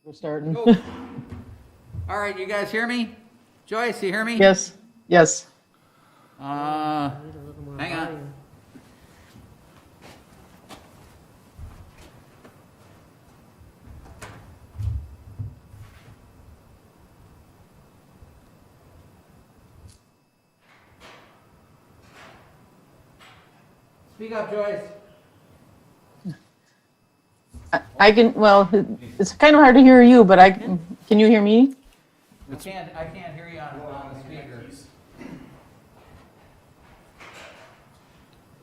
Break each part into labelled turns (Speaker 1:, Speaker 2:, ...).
Speaker 1: We're starting.
Speaker 2: All right, you guys hear me? Joyce, you hear me?
Speaker 1: Yes. Yes.
Speaker 2: Hang on. Speak up, Joyce.
Speaker 1: I can, well, it's kind of hard to hear you, but can you hear me?
Speaker 2: I can't hear you on the speaker.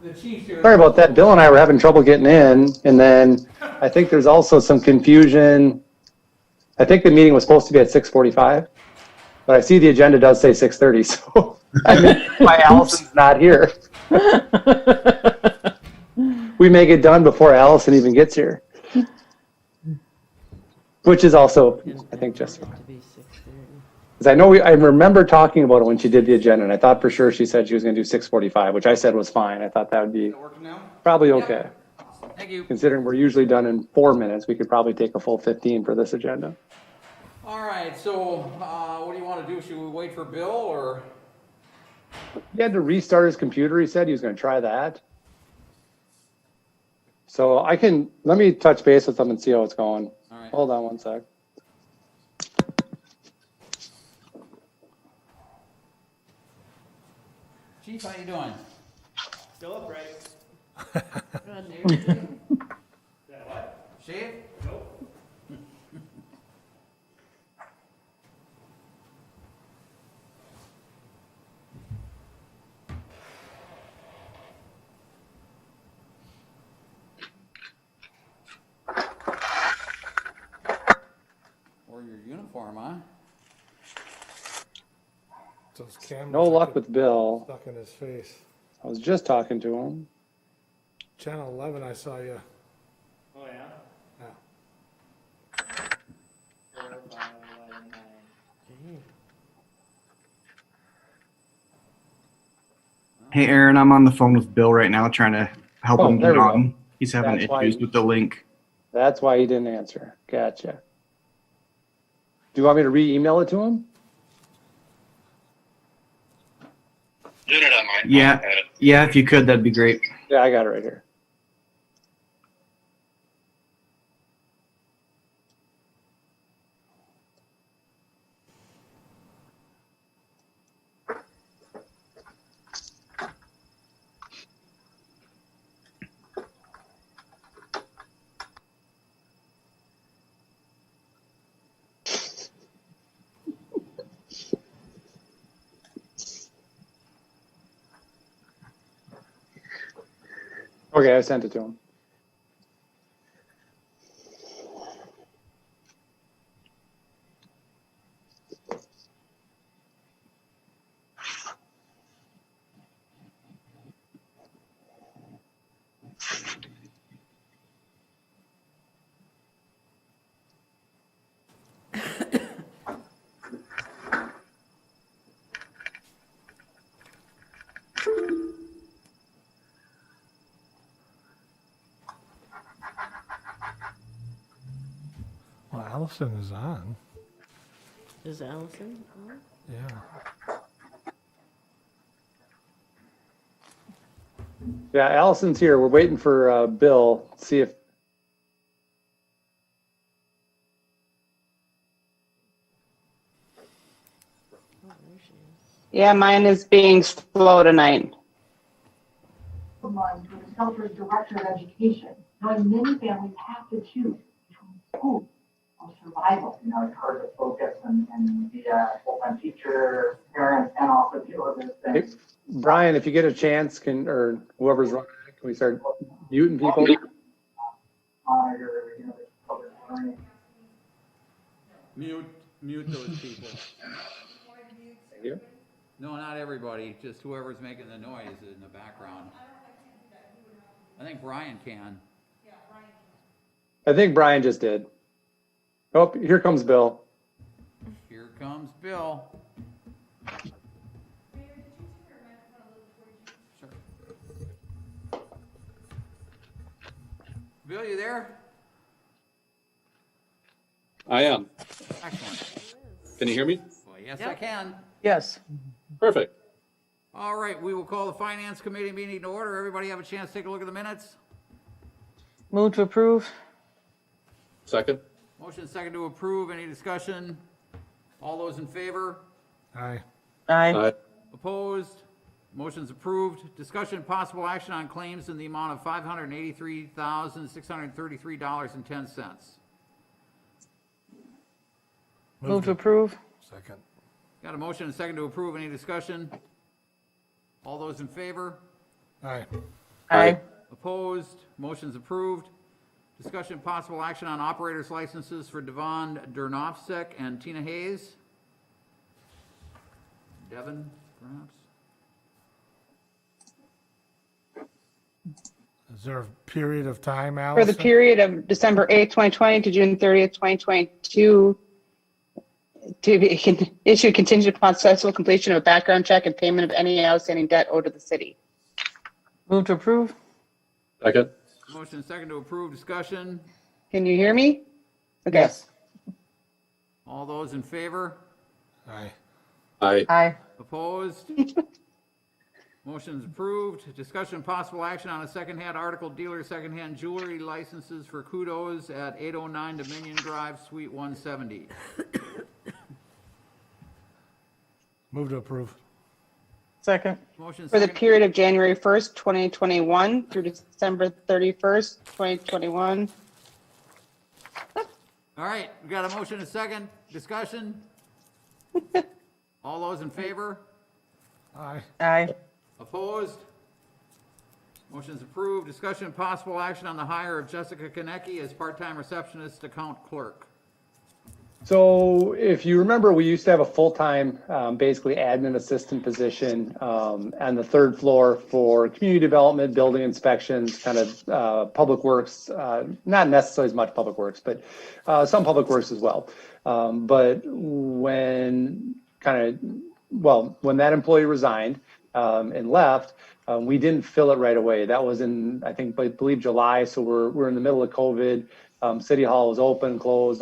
Speaker 2: The chief here.
Speaker 3: Sorry about that. Bill and I were having trouble getting in, and then I think there's also some confusion. I think the meeting was supposed to be at 6:45, but I see the agenda does say 6:30, so I mean, why Allison's not here. We may get done before Allison even gets here, which is also, I think, just fine. Because I remember talking about it when she did the agenda, and I thought for sure she said she was going to do 6:45, which I said was fine. I thought that would be probably okay.
Speaker 2: Thank you.
Speaker 3: Considering we're usually done in 4 minutes, we could probably take a full 15 for this agenda.
Speaker 2: All right, so what do you want to do? Should we wait for Bill or?
Speaker 3: He had to restart his computer. He said he was going to try that. So let me touch base with him and see how it's going.
Speaker 2: All right.
Speaker 3: Hold on one sec.
Speaker 2: Chief, how you doing?
Speaker 4: Still upright. That what?
Speaker 2: Shave?
Speaker 4: Nope.
Speaker 2: Or your uniform, huh?
Speaker 5: Those cameras
Speaker 3: No
Speaker 5: are
Speaker 3: luck with Bill.
Speaker 5: stuck in his face.
Speaker 3: I was just talking to him.
Speaker 5: Channel 11, I saw you.
Speaker 4: Oh yeah?
Speaker 5: Yeah.
Speaker 4: 4, 5, 11, 9.
Speaker 6: Hey, Aaron, I'm on the phone with Bill right now trying to help
Speaker 3: Oh,
Speaker 6: him
Speaker 3: there
Speaker 6: get
Speaker 3: we go.
Speaker 6: on. He's having
Speaker 3: That's why
Speaker 6: issues with the link.
Speaker 3: That's why he didn't answer. Gotcha. Do you want me to re-email it to him?
Speaker 7: Doing it on my phone.
Speaker 6: Yeah, yeah, if you could, that'd be great.
Speaker 3: Yeah, I got it right here. Okay, I sent it to him.
Speaker 5: Well, Allison is on.
Speaker 1: Is Allison on?
Speaker 5: Yeah.
Speaker 3: Yeah, Allison's here. We're waiting for Bill. See if.
Speaker 8: Yeah, mine is being slow tonight.
Speaker 9: Months with the Shelter's Director of Education, knowing many families have to choose between school or survival.
Speaker 10: You know, it's hard to focus and be a full-time teacher, parent, and also deal with this thing.
Speaker 3: Brian, if you get a chance, or whoever's running it, can we start muting people?
Speaker 10: Monitor, you know, public learning.
Speaker 2: Mute those people.
Speaker 3: Thank you.
Speaker 2: No, not everybody, just whoever's making the noise in the background. I think Brian can.
Speaker 3: I think Brian just did. Oh, here comes Bill.
Speaker 2: Here comes Bill. Sure. Bill, you there?
Speaker 11: I am.
Speaker 2: Excellent.
Speaker 11: Can you hear me?
Speaker 2: Well, yes, I can.
Speaker 1: Yes.
Speaker 11: Perfect.
Speaker 2: All right, we will call the Finance Committee meeting to order. Everybody have a chance to take a look at the minutes?
Speaker 1: Move to approve.
Speaker 11: Second.
Speaker 2: Motion second to approve. Any discussion? All those in favor?
Speaker 5: Aye.
Speaker 1: Aye.
Speaker 11: Aye.
Speaker 2: Opposed? Motion's approved. Discussion possible action on claims in the amount of $583,633.10.
Speaker 1: Move to approve.
Speaker 5: Second.
Speaker 2: Got a motion and a second to approve. Any discussion? All those in favor?
Speaker 5: Aye.
Speaker 1: Aye.
Speaker 2: Opposed? Motion's approved. Discussion possible action on operators licenses for Devon Dernovsek and Tina Hayes. Devon, perhaps?
Speaker 5: Is there a period of time,
Speaker 8: For
Speaker 5: Allison?
Speaker 8: the period of December 8th, 2020 to June 30th, 2022, to be issued contingent upon successful completion of a background check and payment of any outstanding debt owed to the city.
Speaker 1: Move to approve.
Speaker 11: Second.
Speaker 2: Motion and second to approve. Discussion.
Speaker 8: Can you hear me? Okay.
Speaker 1: Yes.
Speaker 2: All those in favor?
Speaker 5: Aye.
Speaker 11: Aye.
Speaker 1: Aye.
Speaker 2: Opposed? Motion's approved. Discussion possible action on a secondhand article dealer secondhand jewelry licenses for Kudos at 809 Dominion Drive, Suite 170.
Speaker 5: Move to approve.
Speaker 1: Second.
Speaker 2: Motion
Speaker 8: For the
Speaker 2: second.
Speaker 8: period of January 1st, 2021 through December 31st, 2021.
Speaker 2: All right, we got a motion and a second. Discussion. All those in favor?
Speaker 5: Aye.
Speaker 1: Aye.
Speaker 2: Opposed? Motion's approved. Discussion and possible action on the hire of Jessica Konecki as part-time receptionist account clerk.
Speaker 3: So if you remember, we used to have a full-time, basically admin assistant position on the third floor for community development, building inspections, kind of public works, not necessarily as much public works, but some public works as well. But when when that employee resigned and left, we didn't fill it right away. That was in, I believe July. So we're in the middle of COVID. City Hall was open, closed,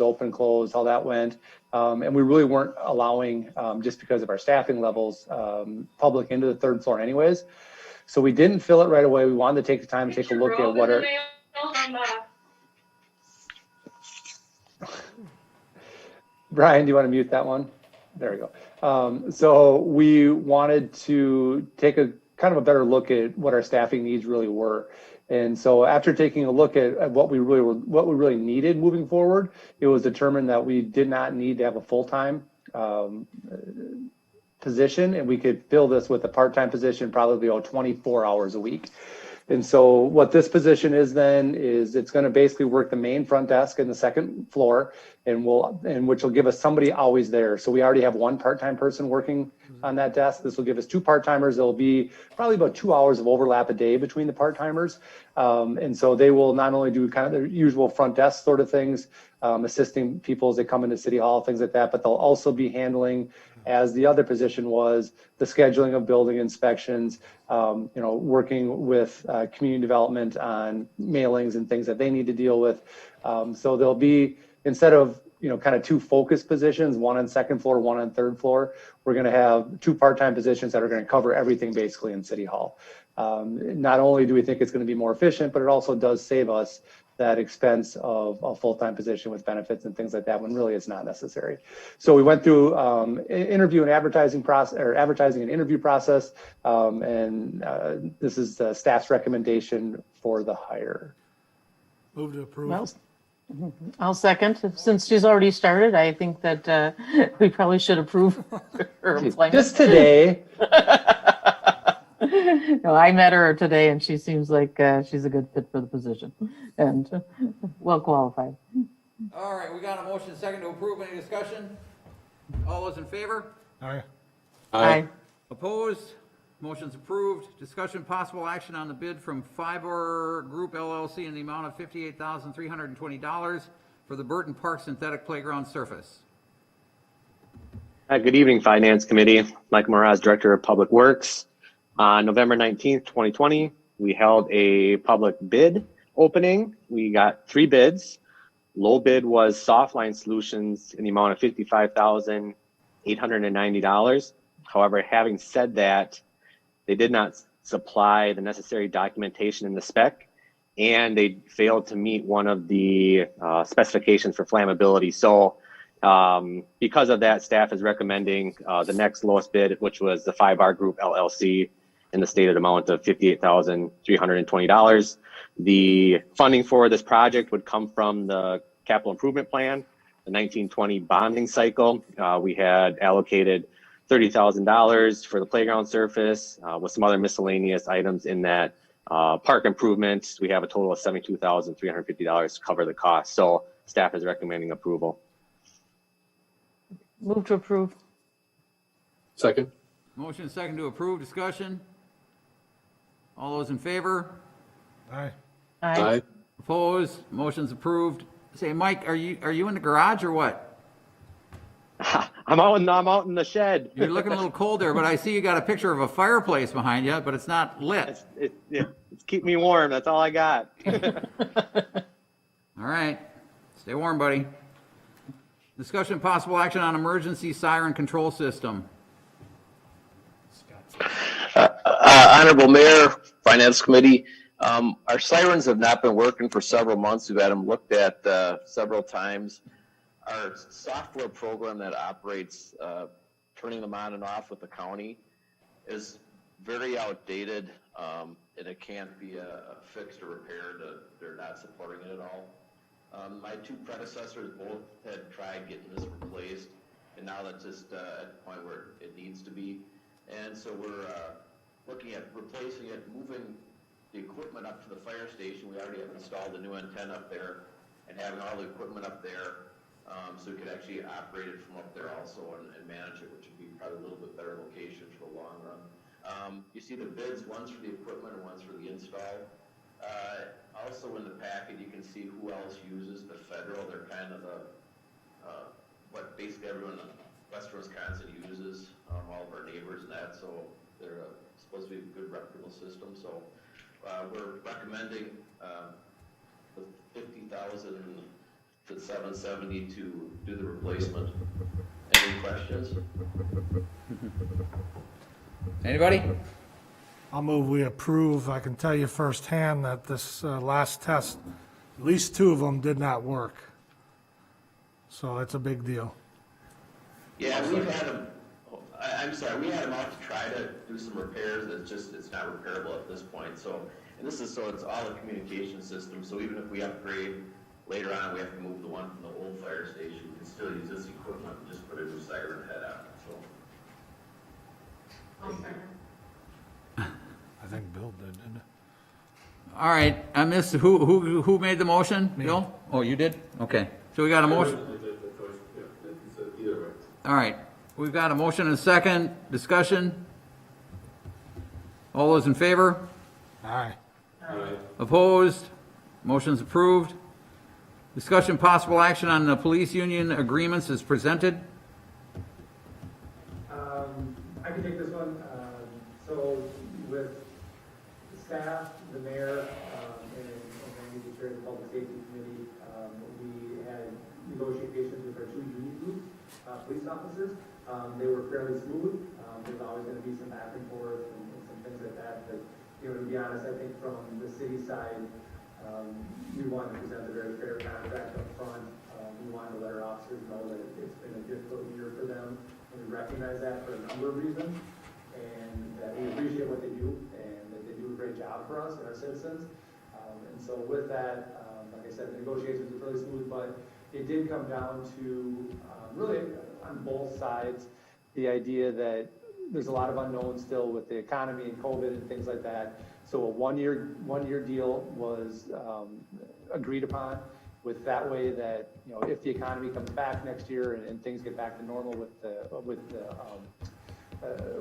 Speaker 3: how that went. And we really weren't allowing, just because of our staffing levels, public into the third floor anyways. So we didn't fill it right away. We wanted to take the time to take a look at what our... Brian, do you want to mute that one? There we go. So we wanted to take a kind of a better look at what our staffing needs really were. And so after taking a look at what we really needed moving forward, it was determined that we did not need to have a full-time position, and we could fill this with a part-time position, probably 24 hours a week. And so what this position is then is it's going to basically work the main front desk in the second floor, and which will give us somebody always there. So we already have one part-time person working on that desk. This will give us two part-timers. There'll be probably about 2 hours of overlap a day between the part-timers. And so they will not only do kind of their usual front desk sort of things, assisting people as they come into City Hall, things like that, but they'll also be handling, as the other position was, the scheduling of building inspections, working with community development on mailings and things that they need to deal with. So there'll be, instead of kind of two focused positions, one on second floor, one on third floor, we're going to have two part-time positions that are going to cover everything basically in City Hall. Not only do we think it's going to be more efficient, but it also does save us that expense of a full-time position with benefits and things like that, when really it's not necessary. So we went through interview and advertising process, or advertising and interview process, and this is the staff's recommendation for the hire.
Speaker 5: Move to approve.
Speaker 1: Well, I'll second. Since she's already started, I think that we probably should approve her employment.
Speaker 3: Just today.
Speaker 1: No, I met her today, and she seems like she's a good fit for the position and well qualified.
Speaker 2: All right, we got a motion second to approve. Any discussion? All those in favor?
Speaker 5: Aye.
Speaker 1: Aye.
Speaker 2: Opposed? Motion's approved. Discussion possible action on the bid from Fiber Group LLC in the amount of $58,320 for the Burton Park synthetic playground surface.
Speaker 12: Good evening, Finance Committee. Mike Moraz, Director of Public Works. On November 19th, 2020, we held a public bid opening. We got 3 bids. Low bid was Softline Solutions in the amount of $55,890. However, having said that, they did not supply the necessary documentation in the spec, and they failed to meet one of the specifications for flammability. So because of that, staff is recommending the next lowest bid, which was the 5R Group LLC, in the stated amount of $58,320. The funding for this project would come from the capital improvement plan, the 1920 bonding cycle. We had allocated $30,000 for the playground surface with some other miscellaneous items in that park improvements. We have a total of $72,350 to cover the cost. So staff is recommending approval.
Speaker 1: Move to approve.
Speaker 11: Second.
Speaker 2: Motion and second to approve. Discussion. All those in favor?
Speaker 5: Aye.
Speaker 1: Aye.
Speaker 2: Opposed? Motion's approved. Say, Mike, are you in the garage or what?
Speaker 12: I'm out in the shed.
Speaker 2: You're looking a little cold there, but I see you got a picture of a fireplace behind you, but it's not lit.
Speaker 12: It's keep me warm. That's all I got.
Speaker 2: All right. Stay warm, buddy. Discussion possible action on emergency siren control system.
Speaker 13: Honorable Mayor, Finance Committee, our sirens have not been working for several months. We've had them looked at several times. Our software program that operates turning them on and off with the county is very outdated, and it can't be fixed or repaired. They're not supporting it at all. My two predecessors both had tried getting this replaced, and now that's just at the point where it needs to be. And so we're looking at replacing it, moving the equipment up to the fire station. We already have installed a new antenna up there and having all the equipment up there so we could actually operate it from up there also and manage it, which would be probably a little bit better location for the long run. You see the bids, one's for the equipment and one's for the install. Also in the packet, you can see who else uses the federal. They're kind of the, what basically everyone in Western Wisconsin uses, all of our neighbors and that, so they're supposed to be a good reputable system. So we're recommending the $50,000 to $770 to do the replacement. Any questions?
Speaker 2: Anybody?
Speaker 5: I'll move we approve. I can tell you firsthand that this last test, at least two of them did not work. So it's a big deal.
Speaker 13: Yeah, we've had them, I'm sorry, we had them out to try to do some repairs. It's not repairable at this point. So, and this is, so it's all a communication system. So even if we upgrade later on, we have to move the one from the old fire station. We can still use this equipment and just put a new siren head on it. So.
Speaker 5: I think Bill did, didn't he?
Speaker 2: All right, I missed, who made the motion?
Speaker 5: Me.
Speaker 2: Bill? Oh, you did? Okay, so we got a motion. All right, we've got a motion and a second. Discussion? All those in favor?
Speaker 5: Aye.
Speaker 2: Opposed? Motion's approved. Discussion possible action on the police union agreements is presented.
Speaker 14: I can take this one. So with the staff, the mayor, and Randy, the chair of the Public Safety Committee, we had negotiations with our two union groups, police officers. They were fairly smooth. There's always going to be some back and forth and some things like that. But, you know, to be honest, I think from the city side, we wanted to present a very fair contract up front. We wanted to let our officers know that it's been a difficult year for them. And we recognize that for a number of reasons. And that we appreciate what they do, and that they do a great job for us and our citizens. And so with that, like I said, the negotiations were really smooth, but it did come down to really on both sides, the idea that there's a lot of unknowns still with the economy and COVID and things like that. So a one-year deal was agreed upon with that way that, you know, if the economy comes back next year and things get back to normal with the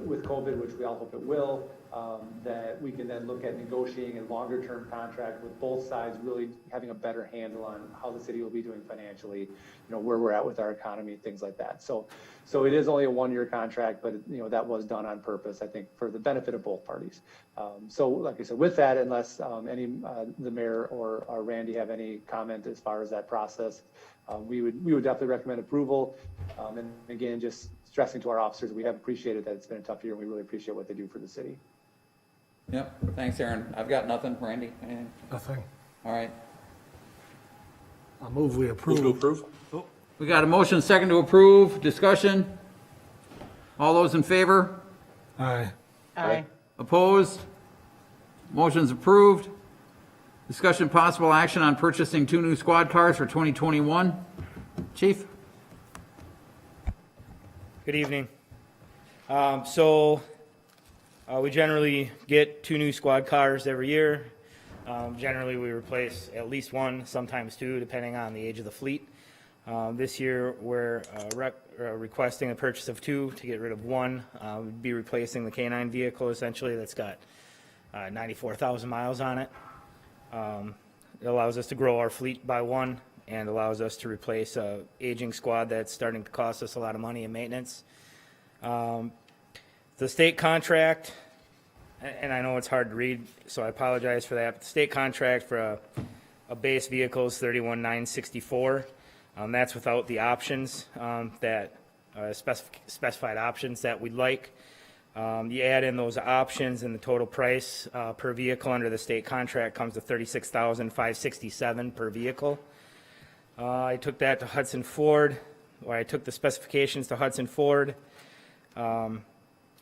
Speaker 14: with COVID, which we all hope it will, that we can then look at negotiating a longer-term contract with both sides really having a better handle on how the city will be doing financially, where we're at with our economy, things like that. So it is only a one-year contract, but that was done on purpose, I think, for the benefit of both parties. So like I said, with that, unless the mayor or Randy have any comment as far as that process, we would definitely recommend approval. And again, just stressing to our officers, we have appreciated that it's been a tough year, and we really appreciate what they do for the city.
Speaker 2: Yep, thanks, Aaron. I've got nothing. Randy, anything?
Speaker 5: Nothing.
Speaker 2: All right.
Speaker 5: I'll move we approve.
Speaker 11: Move to approve.
Speaker 2: We got a motion second to approve. Discussion? All those in favor?
Speaker 5: Aye.
Speaker 1: Aye.
Speaker 2: Opposed? Motion's approved. Discussion possible action on purchasing 2 new squad cars for 2021. Chief?
Speaker 4: Good evening. We generally get 2 new squad cars every year. Generally, we replace at least 1, sometimes 2, depending on the age of the fleet. This year, we're requesting a purchase of 2 to get rid of 1. We'd be replacing the K9 vehicle, essentially, that's got 94,000 miles on it. It allows us to grow our fleet by 1 and allows us to replace a aging squad that's starting to cost us a lot of money in maintenance. The state contract, and I know it's hard to read, so I apologize for that, but the state contract for a base vehicle is $31,964. That's without the options specified options that we'd like. You add in those options and the total price per vehicle under the state contract comes to $36,567 per vehicle. I took that to Hudson Ford, or I took the specifications to Hudson Ford.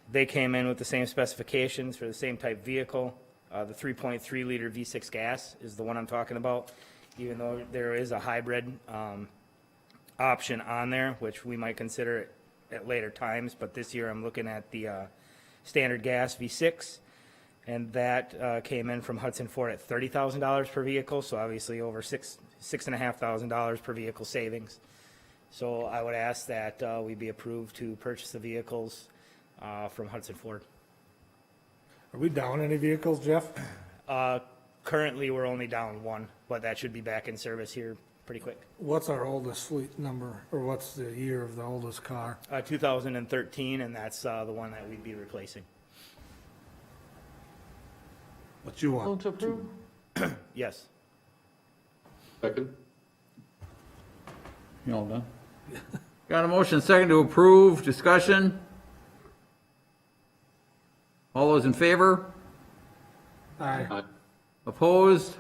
Speaker 4: They came in with the same specifications for the same type vehicle. The 3.3 liter V6 gas is the one I'm talking about, even though there is a hybrid option on there, which we might consider at later times. But this year I'm looking at the standard gas V6, and that came in from Hudson Ford at $30,000 per vehicle, so obviously over $6,500 per vehicle savings. So I would ask that we be approved to purchase the vehicles from Hudson Ford.
Speaker 5: Are we down any vehicles, Jeff?
Speaker 4: Currently, we're only down 1, but that should be back in service here pretty quick.
Speaker 5: What's our oldest fleet number, or what's the year of the oldest car?
Speaker 4: 2013, and that's the one that we'd be replacing.
Speaker 5: What you want?
Speaker 1: Move to approve?
Speaker 4: Yes.
Speaker 11: Second.
Speaker 2: You all done? Got a motion second to approve. Discussion? All those in favor?
Speaker 5: Aye.
Speaker 11: Aye.
Speaker 2: Opposed?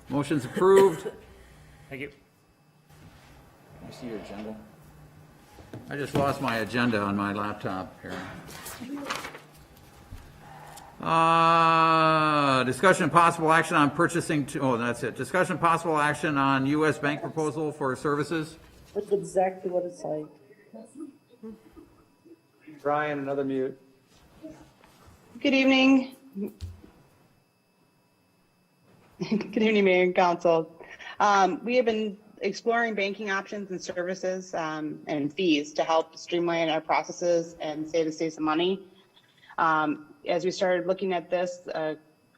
Speaker 2: Motion's approved.
Speaker 4: Thank you.
Speaker 2: Can I see your agenda? I just lost my agenda on my laptop here. Discussion possible action on purchasing, that's it. Discussion possible action on U.S. bank proposal for services.
Speaker 15: That's exactly what it's like.
Speaker 3: Brian, another mute.
Speaker 8: Good evening. Good evening, Mayor and Council. We have been exploring banking options and services and fees to help streamline our processes and save some money. As we started looking at this,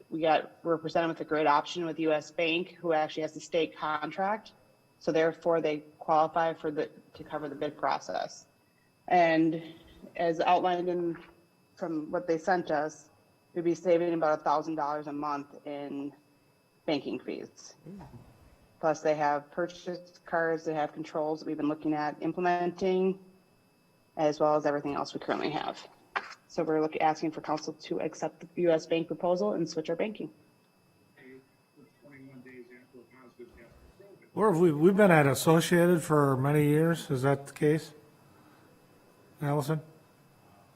Speaker 8: we're presented with a great option with U.S. Bank, who actually has the state contract. So therefore, they qualify to cover the bid process. And as outlined from what they sent us, we'd be saving about $1,000 a month in banking fees. Plus, they have purchase cards, they have controls that we've been looking at implementing, as well as everything else we currently have. So we're asking for council to accept the U.S. Bank proposal and switch our banking.
Speaker 5: Where have we've been at Associated for many years, is that the case? Allison?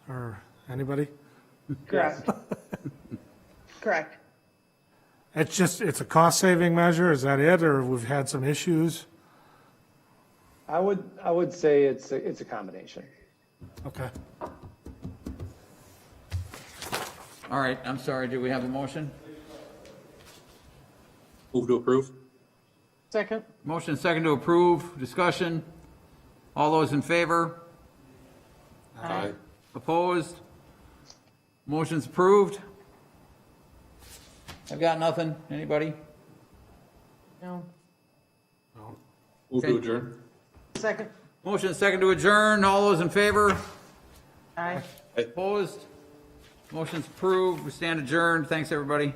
Speaker 5: Or anybody?
Speaker 8: Correct. Correct.
Speaker 5: It's a cost-saving measure, is that it, or we've had some issues?
Speaker 3: I would say it's a combination.
Speaker 5: Okay.
Speaker 2: All right, I'm sorry, do we have a motion?
Speaker 11: Move to approve.
Speaker 1: Second?
Speaker 2: Motion second to approve. Discussion? All those in favor?
Speaker 11: Aye.
Speaker 2: Opposed? Motion's approved. I've got nothing. Anybody?
Speaker 1: No.
Speaker 11: Move to adjourn.
Speaker 1: Second.
Speaker 2: Motion second to adjourn. All those in favor?
Speaker 1: Aye.
Speaker 2: Opposed? Motion's approved. We stand adjourned. Thanks, everybody.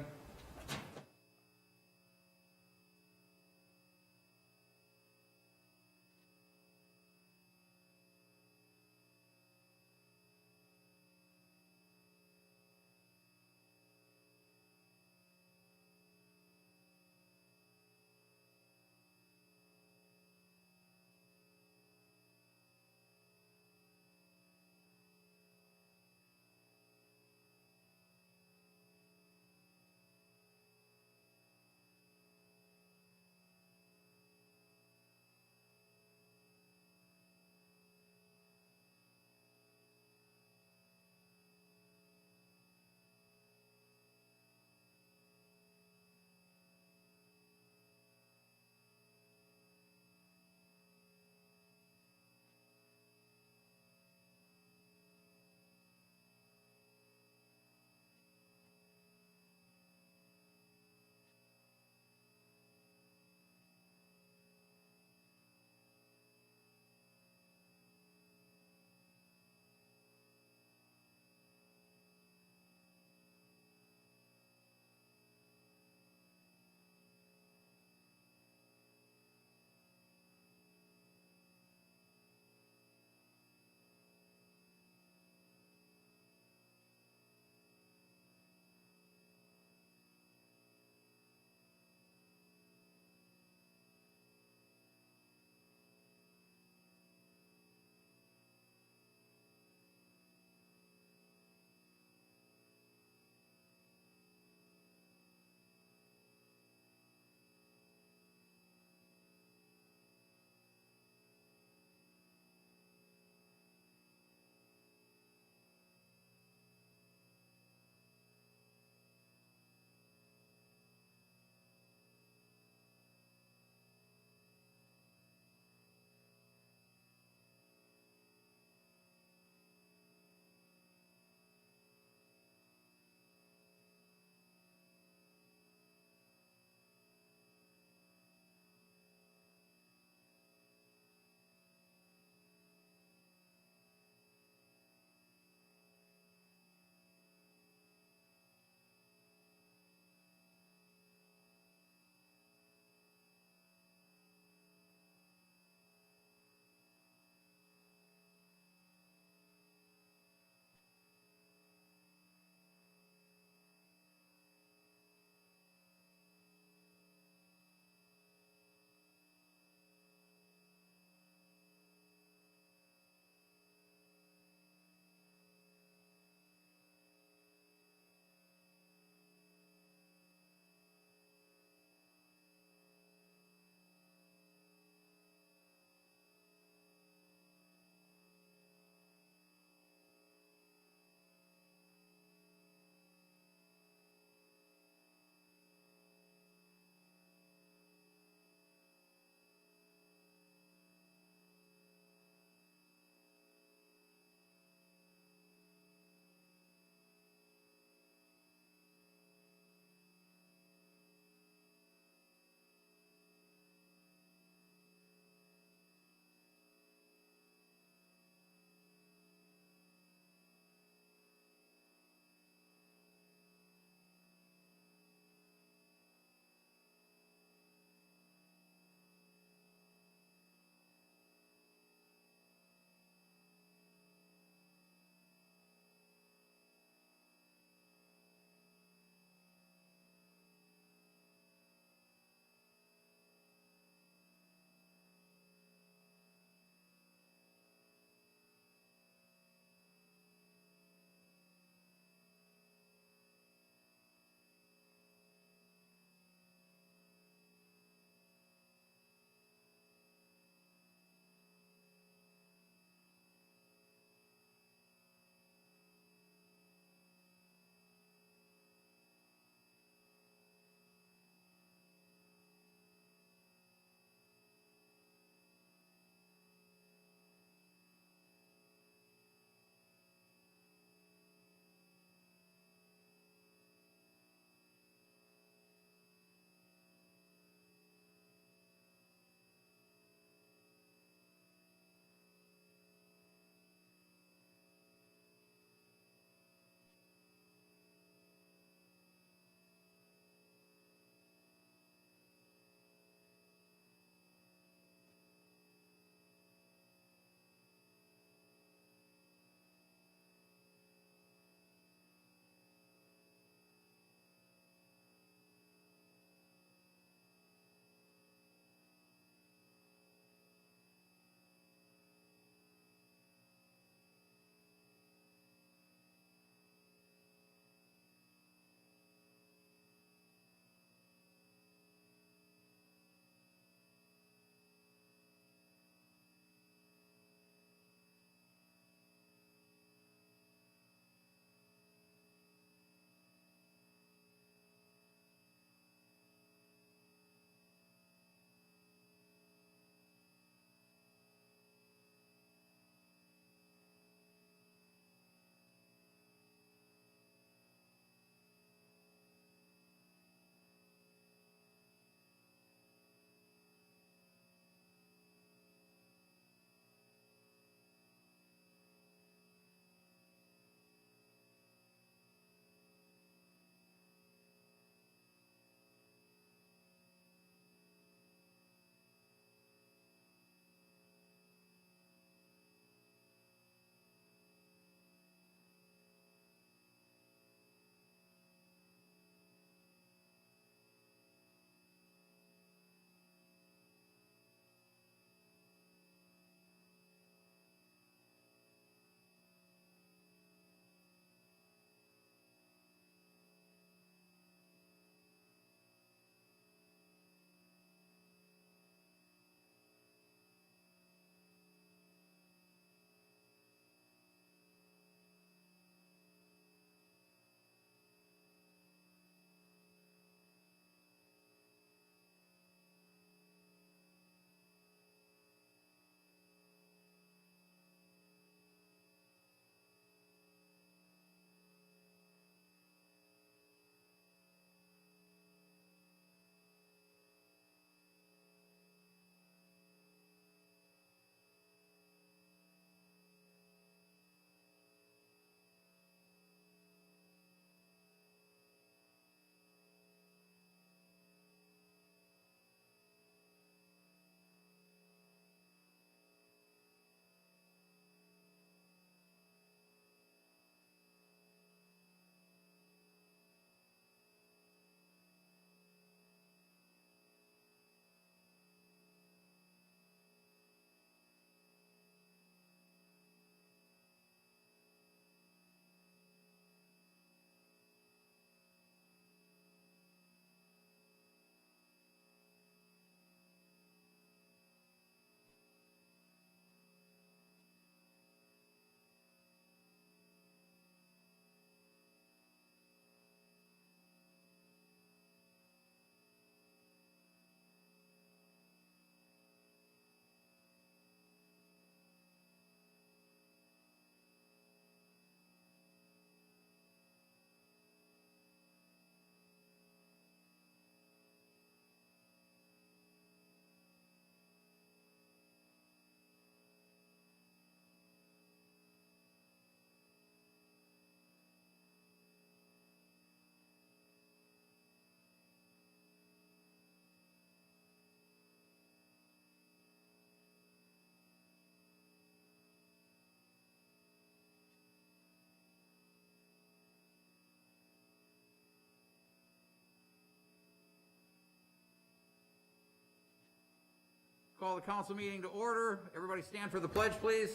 Speaker 2: Call the council meeting to order. Everybody stand for the pledge, please.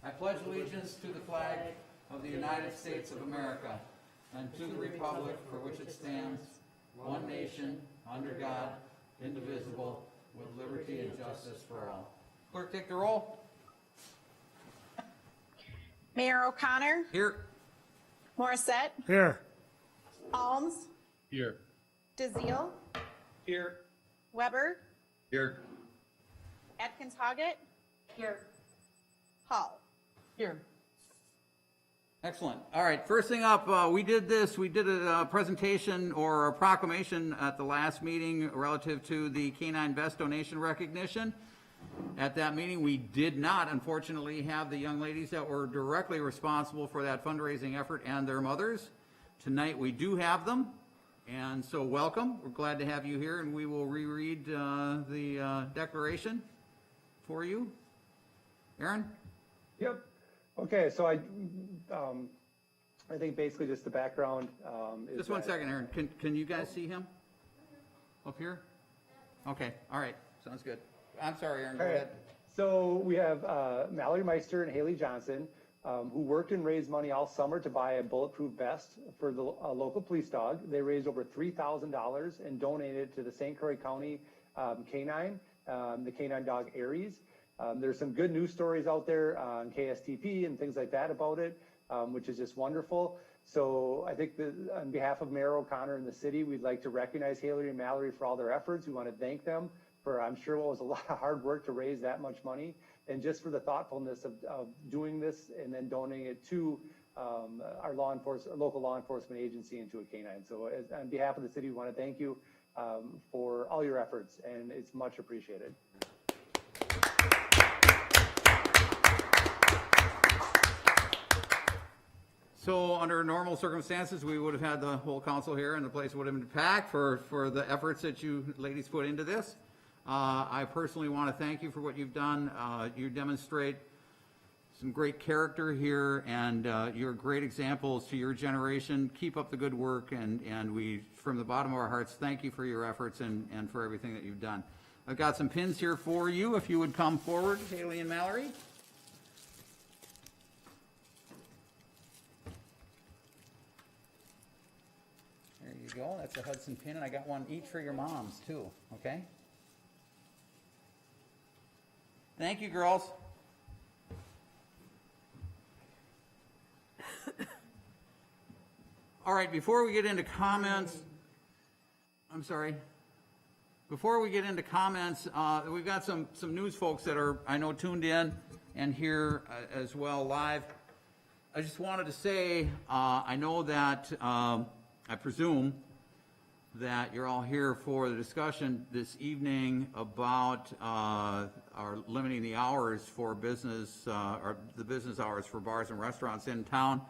Speaker 2: I pledge allegiance to the flag of the United States of America and to the republic for which it stands, one nation, under God, indivisible, with liberty and justice for all. Clerk, take the roll.
Speaker 16: Mayor O'Connor.
Speaker 2: Here.
Speaker 16: Morissette.
Speaker 5: Here.
Speaker 16: Alms.
Speaker 11: Here.
Speaker 16: DeZiel.
Speaker 11: Here.
Speaker 16: Weber.
Speaker 11: Here.
Speaker 16: Atkins Hoggett. Here. Hall.
Speaker 1: Here.
Speaker 2: Excellent. All right, first thing up, we did a presentation or a proclamation at the last meeting relative to the Canine Vest donation recognition. At that meeting, we did not, unfortunately, have the young ladies that were directly responsible for that fundraising effort and their mothers. Tonight, we do have them, and so welcome. We're glad to have you here, and we will reread the declaration for you. Aaron?
Speaker 3: Yep. Okay, so I think basically just the background is
Speaker 2: Just one
Speaker 3: that-
Speaker 2: second, Aaron. Can you guys see him? Up here? Okay, all right, sounds good. I'm sorry, Aaron, go
Speaker 3: All right.
Speaker 2: ahead.
Speaker 3: So we have Mallory Meister and Haley Johnson, who worked and raised money all summer to buy a bulletproof vest for the local police dog. They raised over $3,000 and donated to the St. Croix County canine, the canine dog Aries. There's some good news stories out there on KSTP and things like that about it, which is just wonderful. So I think that on behalf of Mayor O'Connor and the city, we'd like to recognize Haley and Mallory for all their efforts. We want to thank them for, I'm sure, what was a lot of hard work to raise that much money, and just for the thoughtfulness of doing this and then donating it to our local law enforcement agency and to a canine. So on behalf of the city, we want to thank you for all your efforts, and it's much appreciated.
Speaker 2: So under normal circumstances, we would have had the whole council here and the place would have been packed for the efforts that you ladies put into this. I personally want to thank you for what you've done. You demonstrate some great character here, and you're great examples to your generation. Keep up the good work, and we, from the bottom of our hearts, thank you for your efforts and for everything that you've done. I've got some pins here for you, if you would come forward, Haley and Mallory. There you go, that's a Hudson pin, and I got one each for your moms, too, okay? Thank you, girls. All right, before we get into comments, before we get into comments, we've got some news folks that are, I know, tuned in and here as well live. I just wanted to say, I know that, I presume that you're all here for the discussion this evening about our limiting the hours for business, or the business hours for bars and restaurants in town.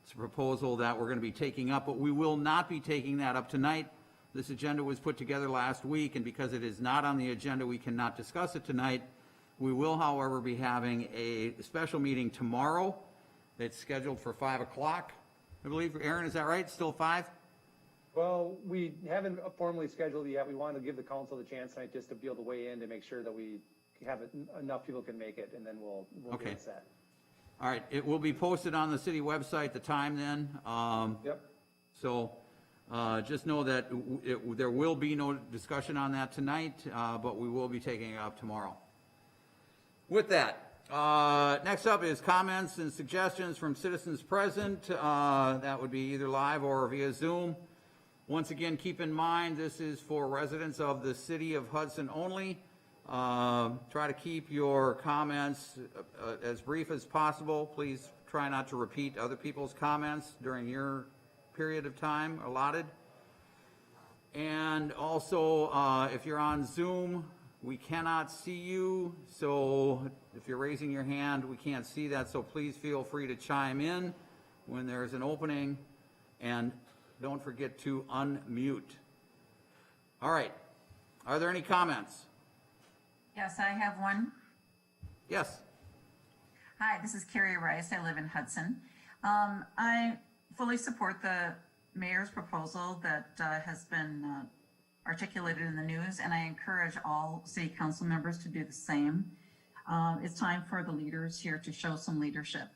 Speaker 2: It's a proposal that we're going to be taking up, but we will not be taking that up tonight. This agenda was put together last week, and because it is not on the agenda, we cannot discuss it tonight. We will, however, be having a special meeting tomorrow. It's scheduled for 5 o'clock. I believe, Aaron, is that right? Still 5?
Speaker 3: Well, we haven't formally scheduled it yet. We wanted to give the council the chance tonight just to be able to weigh in to make sure that we have enough people can make it, and then we'll
Speaker 2: Okay.
Speaker 3: get it set.
Speaker 2: All right, it will be posted on the city website, the time then.
Speaker 3: Yep.
Speaker 2: So just know that there will be no discussion on that tonight, but we will be taking it up tomorrow. With that, next up is comments and suggestions from citizens present. That would be either live or via Zoom. Once again, keep in mind, this is for residents of the city of Hudson only. Try to keep your comments as brief as possible. Please try not to repeat other people's comments during your period of time allotted. And also, if you're on Zoom, we cannot see you, so if you're raising your hand, we can't see that, so please feel free to chime in when there's an opening, and don't forget to unmute. All right, are there any comments?
Speaker 17: Yes, I have one.
Speaker 2: Yes.
Speaker 17: Hi, this is Kerry Reis. I live in Hudson. I fully support the mayor's proposal that has been articulated in the news, and I encourage all city council members to do the same. It's time for the leaders here to show some leadership.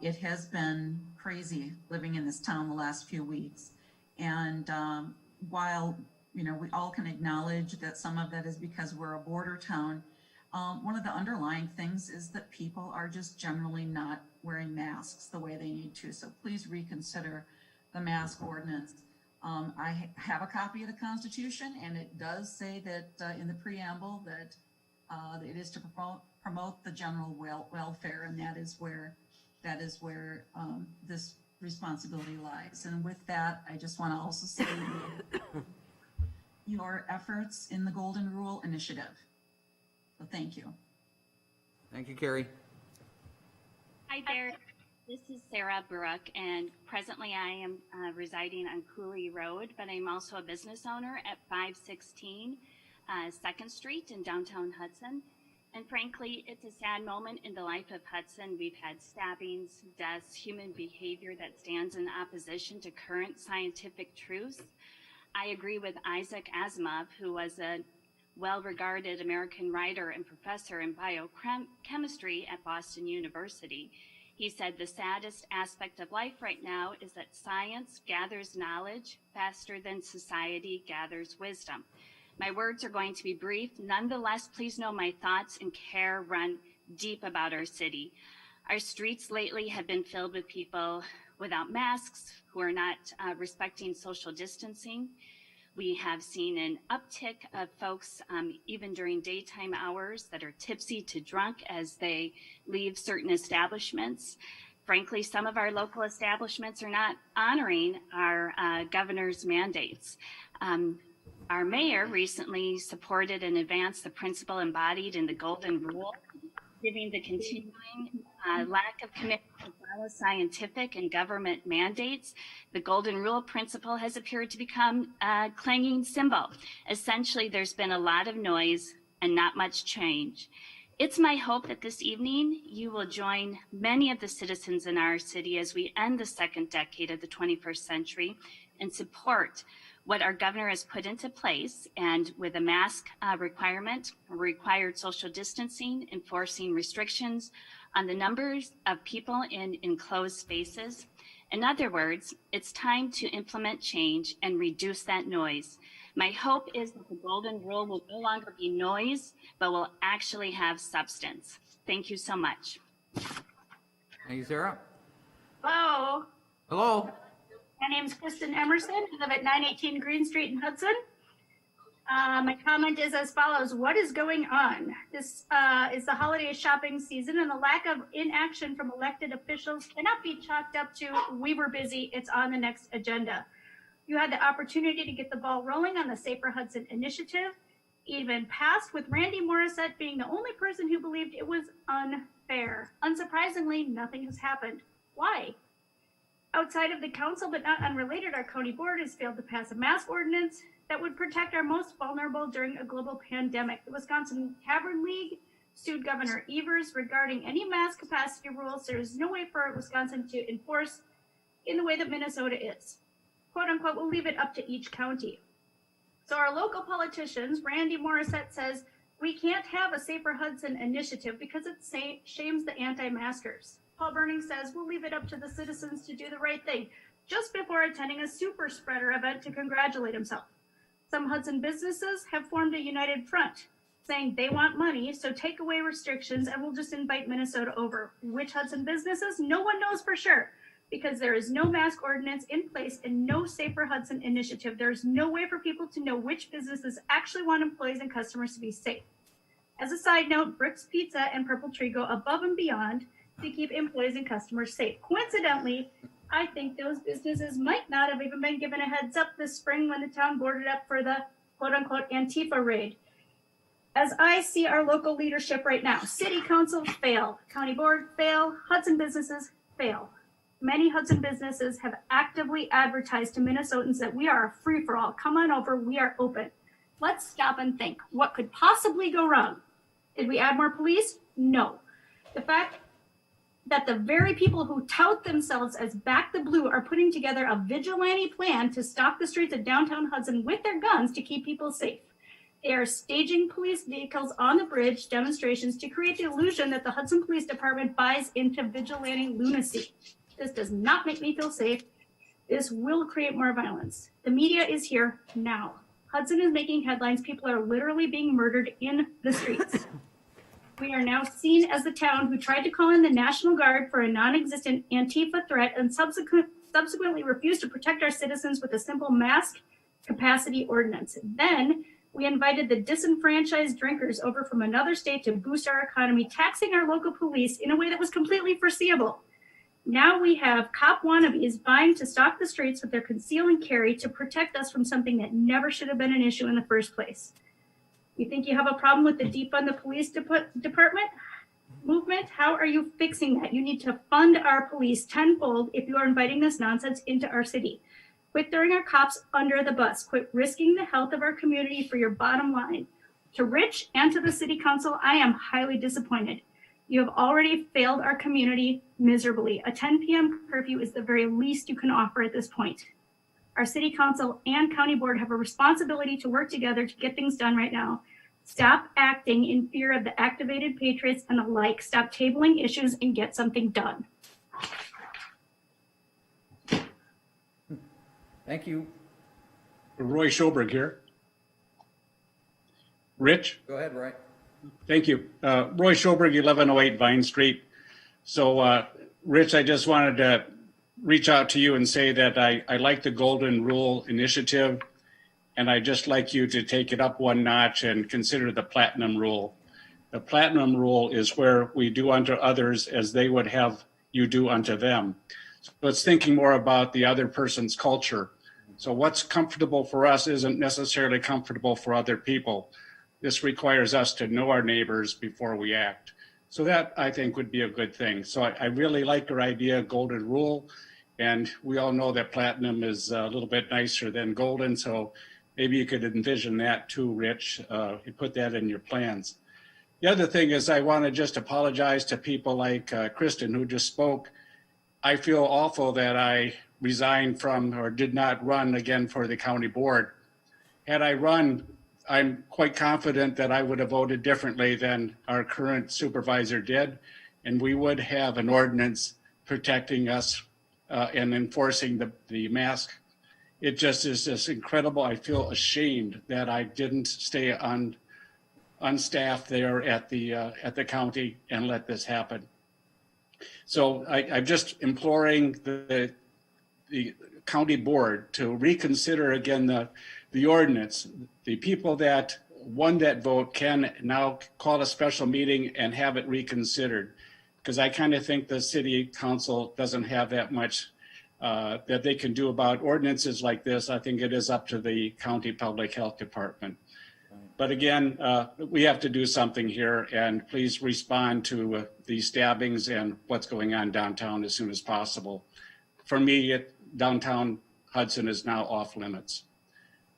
Speaker 17: It has been crazy living in this town the last few weeks. And while, we all can acknowledge that some of that is because we're a border town, one of the underlying things is that people are just generally not wearing masks the way they need to. So please reconsider the mask ordinance. I have a copy of the Constitution, and it does say that in the preamble that it is to promote the general welfare, and that is where this responsibility lies. And with that, I just want to also say your efforts in the Golden Rule Initiative. So thank you.
Speaker 2: Thank you, Kerry.
Speaker 18: Hi there. This is Sarah Bruch, and presently I am residing on Cooley Road, but I'm also a business owner at 516 2nd Street in downtown Hudson. And frankly, it's a sad moment in the life of Hudson. We've had stabbings, deaths, human behavior that stands in opposition to current scientific truths. I agree with Isaac Asimov, who was a well-regarded American writer and professor in biochemistry at Boston University. He said the saddest aspect of life right now is that science gathers knowledge faster than society gathers wisdom. My words are going to be brief. Nonetheless, please know my thoughts and care run deep about our city. Our streets lately have been filled with people without masks who are not respecting social distancing. We have seen an uptick of folks, even during daytime hours, that are tipsy to drunk as they leave certain establishments. Frankly, some of our local establishments are not honoring our governor's mandates. Our mayor recently supported and advanced the principle embodied in the Golden Rule, giving the continuing lack of commitment to follow scientific and government mandates. The Golden Rule principle has appeared to become a clanging cymbal. Essentially, there's been a lot of noise and not much change. It's my hope that this evening you will join many of the citizens in our city as we end the second decade of the 21st century and support what our governor has put into place, and with a mask requirement, required social distancing, enforcing restrictions on the numbers of people in enclosed spaces. In other words, it's time to implement change and reduce that noise. My hope is that the Golden Rule will no longer be noise, but will actually have substance. Thank you so much.
Speaker 2: Thank you, Sarah.
Speaker 19: Hello.
Speaker 2: Hello.
Speaker 19: My name is Kristen Emerson. I live at 918 Green Street in Hudson. My comment is as follows. What is going on? This is the holiday shopping season, and the lack of inaction from elected officials cannot be chalked up to we were busy, it's on the next agenda. You had the opportunity to get the ball rolling on the Safer Hudson initiative, even passed with Randy Morissette being the only person who believed it was unfair. Unsurprisingly, nothing has happened. Why? Outside of the council, but not unrelated, our county board has failed to pass a mask ordinance that would protect our most vulnerable during a global pandemic. The Wisconsin Tavern League sued Governor Evers regarding any mask capacity rules. There is no way for Wisconsin to enforce in the way that Minnesota is. Quote unquote, we'll leave it up to each county. So our local politicians, Randy Morissette says, we can't have a Safer Hudson initiative because it shames the anti-maskers. Paul Burning says, we'll leave it up to the citizens to do the right thing, just before attending a super spreader event to congratulate himself. Some Hudson businesses have formed a united front, saying they want money, so take away restrictions and we'll just invite Minnesota over. Which Hudson businesses? No one knows for sure, because there is no mask ordinance in place and no Safer Hudson initiative. There's no way for people to know which businesses actually want employees and customers to be safe. As a side note, Brooks Pizza and Purple Tree go above and beyond to keep employees and customers safe. Coincidentally, I think those businesses might not have even been given a heads up this spring when the town boarded up for the quote-unquote Antifa raid. As I see our local leadership right now, city council fail, county board fail, Hudson businesses fail. Many Hudson businesses have actively advertised to Minnesotans that we are a free-for-all. Come on over, we are open. Let's stop and think. What could possibly go wrong? Did we add more police? No. The fact that the very people who tout themselves as Back the Blue are putting together a vigilante plan to stalk the streets of downtown Hudson with their guns to keep people safe. They are staging police vehicles on the bridge demonstrations to create the illusion that the Hudson Police Department buys into vigilante lunacy. This does not make me feel safe. This will create more violence. The media is here now. Hudson is making headlines. People are literally being murdered in the streets. We are now seen as the town who tried to call in the National Guard for a non-existent Antifa threat and subsequently refused to protect our citizens with a simple mask capacity ordinance. Then we invited the disenfranchised drinkers over from another state to boost our economy, taxing our local police in a way that was completely foreseeable. Now we have cop wannabes vying to stalk the streets with their conceal and carry to protect us from something that never should have been an issue in the first place. You think you have a problem with the defund the police department movement? How are you fixing that? You need to fund our police tenfold if you are inviting this nonsense into our city. Quit throwing our cops under the bus. Quit risking the health of our community for your bottom line. To Rich and to the city council, I am highly disappointed. You have already failed our community miserably. A 10 p.m. curfew is the very least you can offer at this point. Our city council and county board have a responsibility to work together to get things done right now. Stop acting in fear of the activated patriots and the like. Stop tabling issues and get something done.
Speaker 2: Thank you.
Speaker 20: Roy Schoberg here. Rich?
Speaker 2: Go ahead, Roy.
Speaker 20: Thank you. Roy Schoberg, 1108 Vine Street. So, Rich, I just wanted to reach out to you and say that I like the Golden Rule initiative, and I'd just like you to take it up one notch and consider the Platinum Rule. The Platinum Rule is where we do unto others as they would have you do unto them. So it's thinking more about the other person's culture. So what's comfortable for us isn't necessarily comfortable for other people. This requires us to know our neighbors before we act. So that, I think, would be a good thing. So I really like your idea, Golden Rule. And we all know that platinum is a little bit nicer than golden. So maybe you could envision that too, Rich. You put that in your plans. The other thing is I want to just apologize to people like Kristen, who just spoke. I feel awful that I resigned from or did not run again for the county board. Had I run, I'm quite confident that I would have voted differently than our current supervisor did, and we would have an ordinance protecting us and enforcing the mask. It just is just incredible. I feel ashamed that I didn't stay on staff there at the county and let this happen. So I'm just imploring the county board to reconsider again the ordinance. The people that won that vote can now call a special meeting and have it reconsidered, because I kind of think the city council doesn't have that much that they can do about ordinances like this. I think it is up to the county public health department. But again, we have to do something here, and please respond to these stabbings and what's going on downtown as soon as possible. For me, downtown Hudson is now off limits.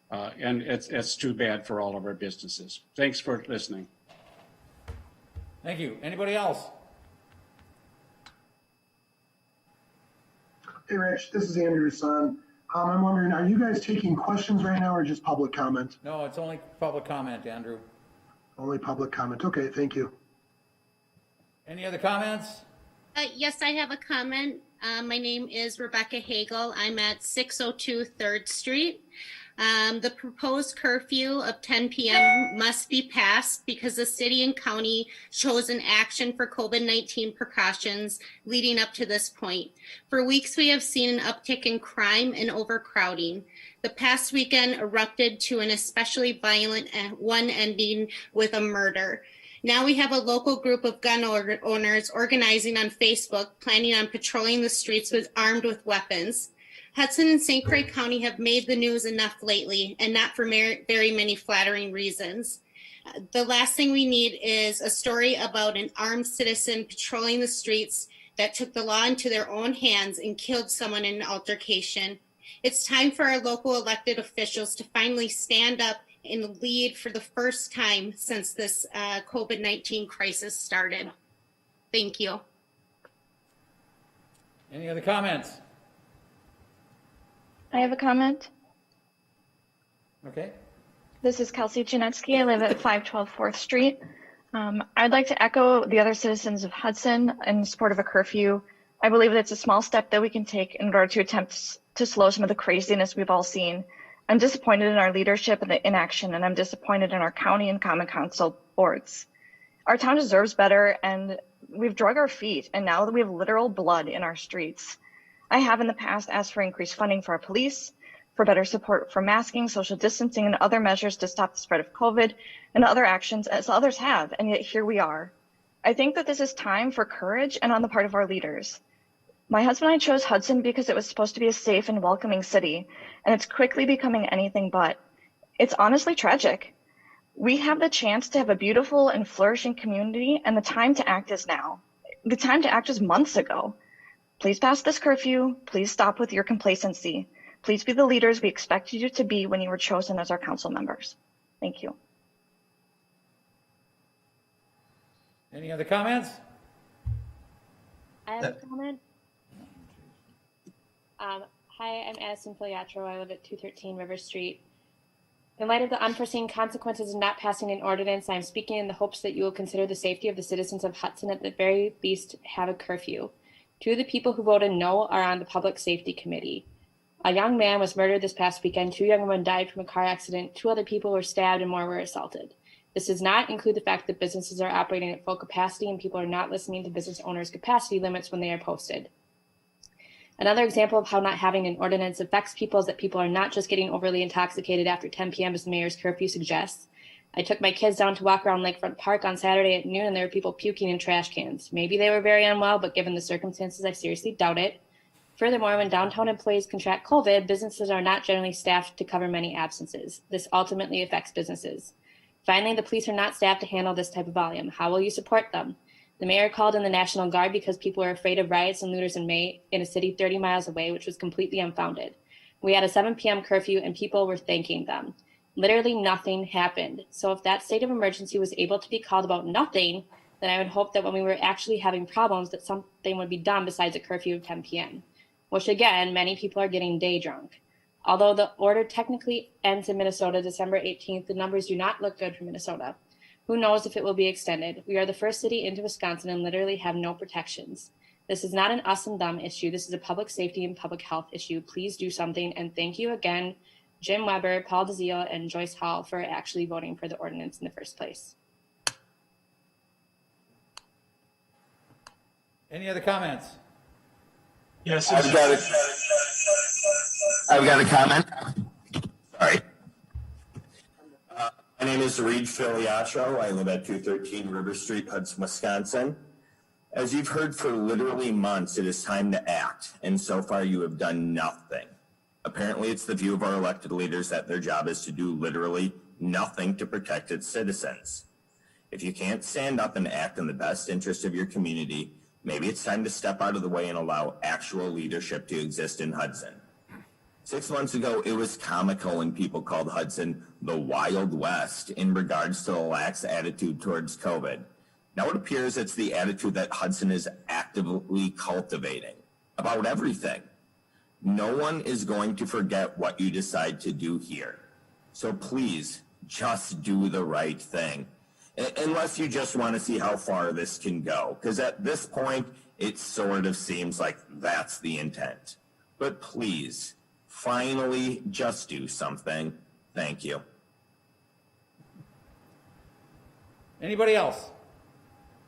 Speaker 20: And it's too bad for all of our businesses. Thanks for listening.
Speaker 2: Thank you. Anybody else?
Speaker 21: Hey, Rich, this is Andrew's son. I'm wondering, are you guys taking questions right now or just public comment?
Speaker 2: No, it's only public comment, Andrew.
Speaker 21: Only public comment. Okay, thank you.
Speaker 2: Any other comments?
Speaker 22: Yes, I have a comment. My name is Rebecca Hagel. I'm at 602 3rd Street. The proposed curfew of 10 p.m. must be passed because the city and county chose an action for COVID-19 precautions leading up to this point. For weeks, we have seen an uptick in crime and overcrowding. The past weekend erupted to an especially violent one, ending with a murder. Now we have a local group of gun owners organizing on Facebook, planning on patrolling the streets armed with weapons. Hudson and St. Croix County have made the news enough lately, and not for very many flattering reasons. The last thing we need is a story about an armed citizen patrolling the streets that took the law into their own hands and killed someone in an altercation. It's time for our local elected officials to finally stand up and lead for the first time since this COVID-19 crisis started. Thank you.
Speaker 2: Any other comments?
Speaker 6: I have a comment.
Speaker 2: Okay.
Speaker 6: This is Kelsey Janetsky. I live at 512 4th Street. I'd like to echo the other citizens of Hudson in support of a curfew. I believe that it's a small step that we can take in order to attempt to slow some of the craziness we've all seen. I'm disappointed in our leadership and the inaction, and I'm disappointed in our county and common council boards. Our town deserves better, and we've drug our feet, and now that we have literal blood in our streets. I have in the past asked for increased funding for our police, for better support for masking, social distancing, and other measures to stop the spread of COVID, and other actions as others have, and yet here we are. I think that this is time for courage and on the part of our leaders. My husband and I chose Hudson because it was supposed to be a safe and welcoming city, and it's quickly becoming anything but. It's honestly tragic. We have the chance to have a beautiful and flourishing community, and the time to act is now. The time to act was months ago. Please pass this curfew. Please stop with your complacency. Please be the leaders we expected you to be when you were chosen as our council members. Thank you.
Speaker 2: Any other comments?
Speaker 7: I have a comment. Hi, I'm Addison Filiatreaux. I live at 213 River Street. In light of the unforeseen consequences of not passing an ordinance, I'm speaking in the hopes that you will consider the safety of the citizens of Hudson, at the very least have a curfew. 2 of the people who voted no are on the Public Safety Committee. A young man was murdered this past weekend. 2 young women died from a car accident. 2 other people were stabbed and more were assaulted. This does not include the fact that businesses are operating at full capacity and people are not listening to business owners' capacity limits when they are posted. Another example of how not having an ordinance affects people is that people are not just getting overly intoxicated after 10 p.m. as the mayor's curfew suggests. I took my kids down to walk around Lakefront Park on Saturday at noon, and there were people puking in trash cans. Maybe they were very unwell, but given the circumstances, I seriously doubt it. Furthermore, when downtown employees contract COVID, businesses are not generally staffed to cover many absences. This ultimately affects businesses. Finally, the police are not staffed to handle this type of volume. How will you support them? The mayor called in the National Guard because people were afraid of riots and looters in May in a city 30 miles away, which was completely unfounded. We had a 7 p.m. curfew and people were thanking them. Literally nothing happened. So if that state of emergency was able to be called about nothing, then I would hope that when we were actually having problems that something would be done besides a curfew of 10 p.m., which again, many people are getting day drunk. Although the order technically ends in Minnesota December 18th, the numbers do not look good for Minnesota. Who knows if it will be extended? We are the first city into Wisconsin and literally have no protections. This is not an us and them issue. This is a public safety and public health issue. Please do something. And thank you again, Jim Weber, Paul DeZiel, and Joyce Hall for actually voting for the ordinance in the first place.
Speaker 2: Any other comments?
Speaker 23: Yes, I've got a comment. Sorry. My name is Reid Filiatreaux. I live at 213 River Street, Hudson, Wisconsin. As you've heard for literally months, it is time to act, and so far you have done nothing. Apparently, it's the view of our elected leaders that their job is to do literally nothing to protect its citizens. If you can't stand up and act in the best interest of your community, maybe it's time to step out of the way and allow actual leadership to exist in Hudson. 6 months ago, it was comical when people called Hudson the Wild West in regards to the lax attitude towards COVID. Now it appears it's the attitude that Hudson is actively cultivating about everything. No one is going to forget what you decide to do here. So please, just do the right thing. Unless you just want to see how far this can go. Because at this point, it sort of seems like that's the intent. But please, finally, just do something. Thank you.
Speaker 2: Anybody else?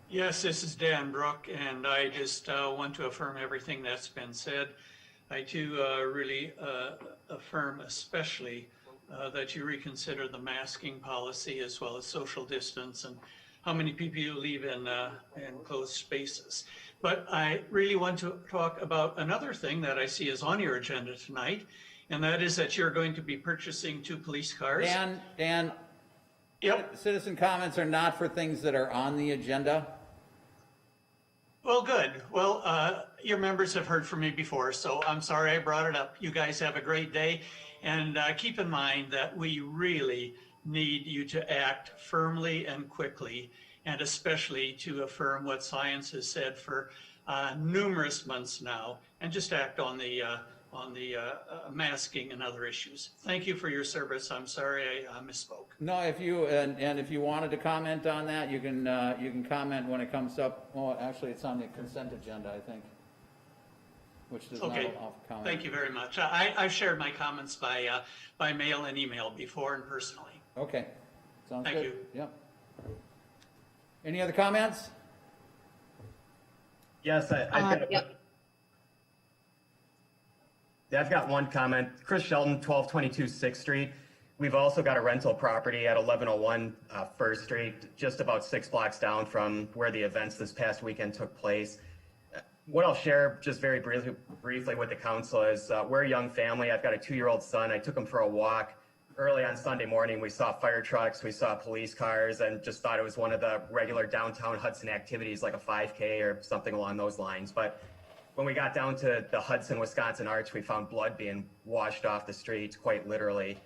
Speaker 24: Yes, this is Dan Bruch, and I just want to affirm everything that's been said. I too really affirm especially that you reconsider the masking policy as well as social distance and how many people you leave in closed spaces. But I really want to talk about another thing that I see is on your agenda tonight, and that is that you're going to be purchasing 2 police cars.
Speaker 2: Dan,
Speaker 24: yep.
Speaker 2: Citizen comments are not for things that are on the agenda.
Speaker 24: Well, good. Well, your members have heard from me before, so I'm sorry I brought it up. You guys have a great day, and keep in mind that we really need you to act firmly and quickly, and especially to affirm what science has said for numerous months now, and just act on the masking and other issues. Thank you for your service. I'm sorry I misspoke.
Speaker 2: No, if you, and if you wanted to comment on that, you can comment when it comes up. Well, actually, it's on the consent agenda, I think, which does not
Speaker 24: Okay,
Speaker 2: allow for comment.
Speaker 24: thank you very much. I've shared my comments by mail and email before and personally.
Speaker 2: Okay, sounds good.
Speaker 24: Thank you.
Speaker 2: Yep. Any other comments?
Speaker 9: Yes, I've got one comment. Kris Shelton, 1222 6th Street. We've also got a rental property at 1101 1st Street, just about 6 blocks down from where the events this past weekend took place. What I'll share just very briefly with the council is we're a young family. I've got a 2-year-old son. I took him for a walk. Early on Sunday morning, we saw fire trucks, we saw police cars, and just thought it was one of the regular downtown Hudson activities like a 5K or something along those lines. But when we got down to the Hudson, Wisconsin Arch, we found blood being washed off the streets, quite literally.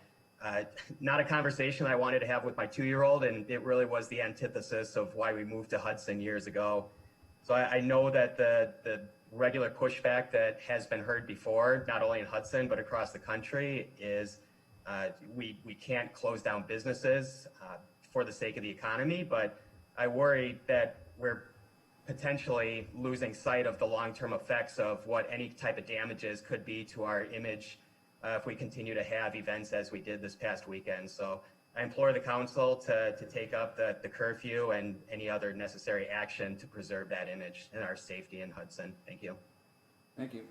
Speaker 9: Not a conversation I wanted to have with my 2-year-old, and it really was the antithesis of why we moved to Hudson years ago. So I know that the regular pushback that has been heard before, not only in Hudson, but across the country, is we can't close down businesses for the sake of the economy, but I worry that we're potentially losing sight of the long-term effects of what any type of damages could be to our image if we continue to have events as we did this past weekend. So I implore the council to take up the curfew and any other necessary action to preserve that image and our safety in Hudson. Thank you.
Speaker 2: Thank you.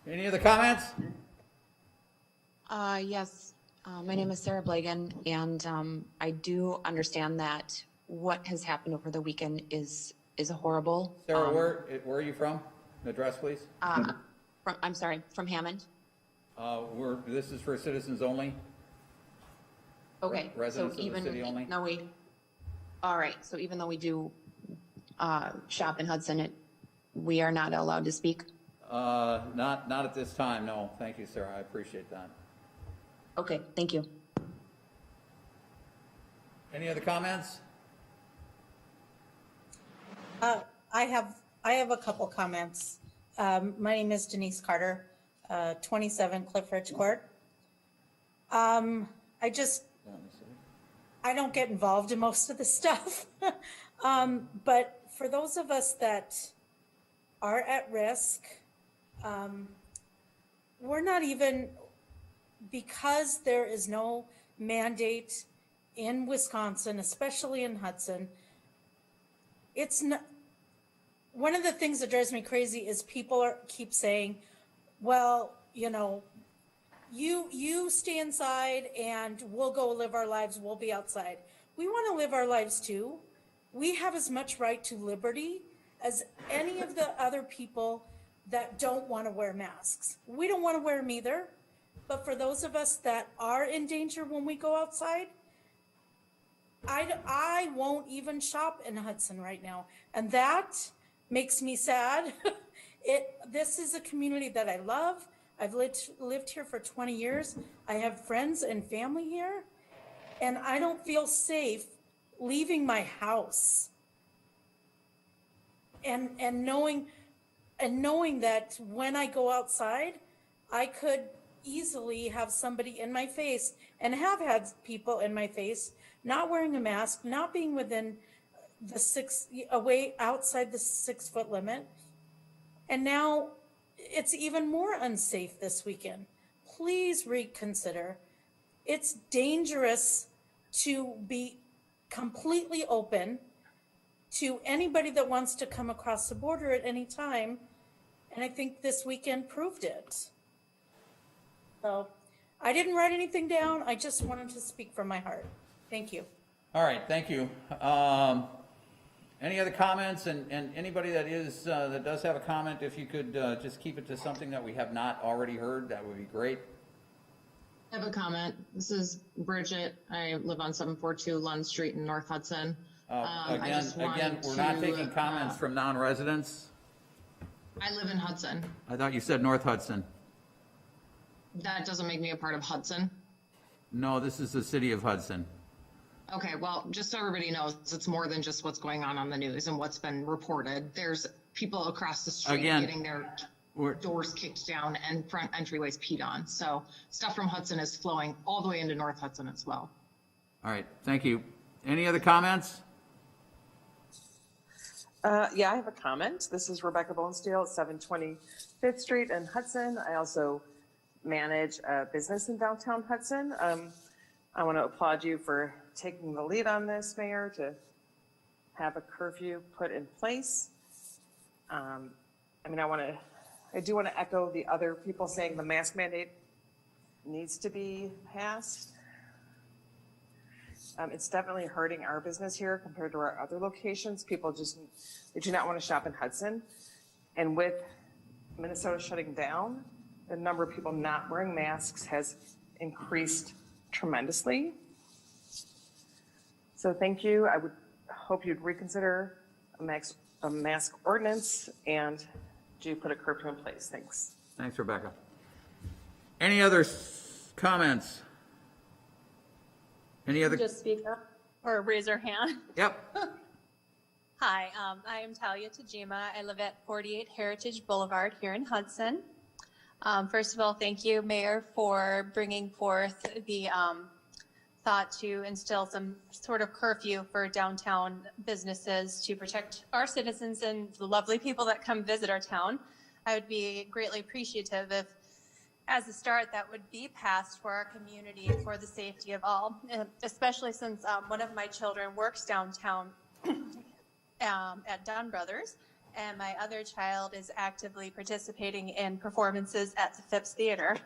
Speaker 2: Any other comments?
Speaker 10: Yes, my name is Sarah Blagan, and I do understand that what has happened over the weekend is horrible.
Speaker 2: Sarah, where are you from? Address, please.
Speaker 10: I'm sorry, from Hammond.
Speaker 2: This is for citizens only.
Speaker 10: Okay,
Speaker 2: Residents
Speaker 10: so
Speaker 2: of the city only.
Speaker 10: All right, so even though we do shop in Hudson, we are not allowed to speak?
Speaker 2: Not at this time, no. Thank you, Sarah. I appreciate that.
Speaker 10: Okay, thank you.
Speaker 2: Any other comments?
Speaker 12: I have a couple comments. My name is Denise Carter, 27 Cliff Ridge Court. I don't get involved in most of the stuff. But for those of us that are at risk, we're not even, because there is no mandate in Wisconsin, especially in Hudson, it's not, one of the things that drives me crazy is people keep saying, well, you stay inside and we'll go live our lives, we'll be outside. We want to live our lives too. We have as much right to liberty as any of the other people that don't want to wear masks. We don't want to wear them either. But for those of us that are in danger when we go outside, I won't even shop in Hudson right now. And that makes me sad. This is a community that I love. I've lived here for 20 years. I have friends and family here. And I don't feel safe leaving my house. And knowing that when I go outside, I could easily have somebody in my face, and have had people in my face not wearing a mask, not being within away outside the 6 foot limit. And now it's even more unsafe this weekend. Please reconsider. It's dangerous to be completely open to anybody that wants to come across the border at any time. And I think this weekend proved it. So I didn't write anything down. I just wanted to speak from my heart. Thank you.
Speaker 2: All right, thank you. Any other comments? And anybody that does have a comment, if you could just keep it to something that we have not already heard, that would be great.
Speaker 13: I have a comment. This is Bridget. I live on 742 Lund Street in North Hudson.
Speaker 2: Again, we're not taking comments from non-residents.
Speaker 13: I live in Hudson.
Speaker 2: I thought you said North Hudson.
Speaker 13: That doesn't make me a part of Hudson.
Speaker 2: No, this is the city of Hudson.
Speaker 13: Okay, well, just so everybody knows, it's more than just what's going on the news and what's been reported. There's people across the street
Speaker 2: Again,
Speaker 13: getting their doors kicked down and front entryways peed on. So stuff from Hudson is flowing all the way into North Hudson as well.
Speaker 2: All right, thank you. Any other comments?
Speaker 4: Yeah, I have a comment. This is Rebecca Bonesteel at 725th Street in Hudson. I also manage a business in downtown Hudson. I want to applaud you for taking the lead on this, Mayor, to have a curfew put in place. I do want to echo the other people saying the mask mandate needs to be passed. It's definitely hurting our business here compared to our other locations. People they do not want to shop in Hudson. And with Minnesota shutting down, the number of people not wearing masks has increased tremendously. So thank you. I would hope you'd reconsider a mask ordinance and do put a curfew in place. Thanks.
Speaker 2: Thanks, Rebecca. Any other comments? Any other?
Speaker 8: Just speak up or raise your hand.
Speaker 2: Yep.
Speaker 8: Hi, I am Tallia Tajima. I live at 48 Heritage Boulevard here in Hudson. First of all, thank you, Mayor, for bringing forth the thought to instill some sort of curfew for downtown businesses to protect our citizens and the lovely people that come visit our town. I would be greatly appreciative if, as a start, that would be passed for our community and for the safety of all, especially since one of my children works downtown at Dunn Brothers, and my other child is actively participating in performances at the Phipps Theater.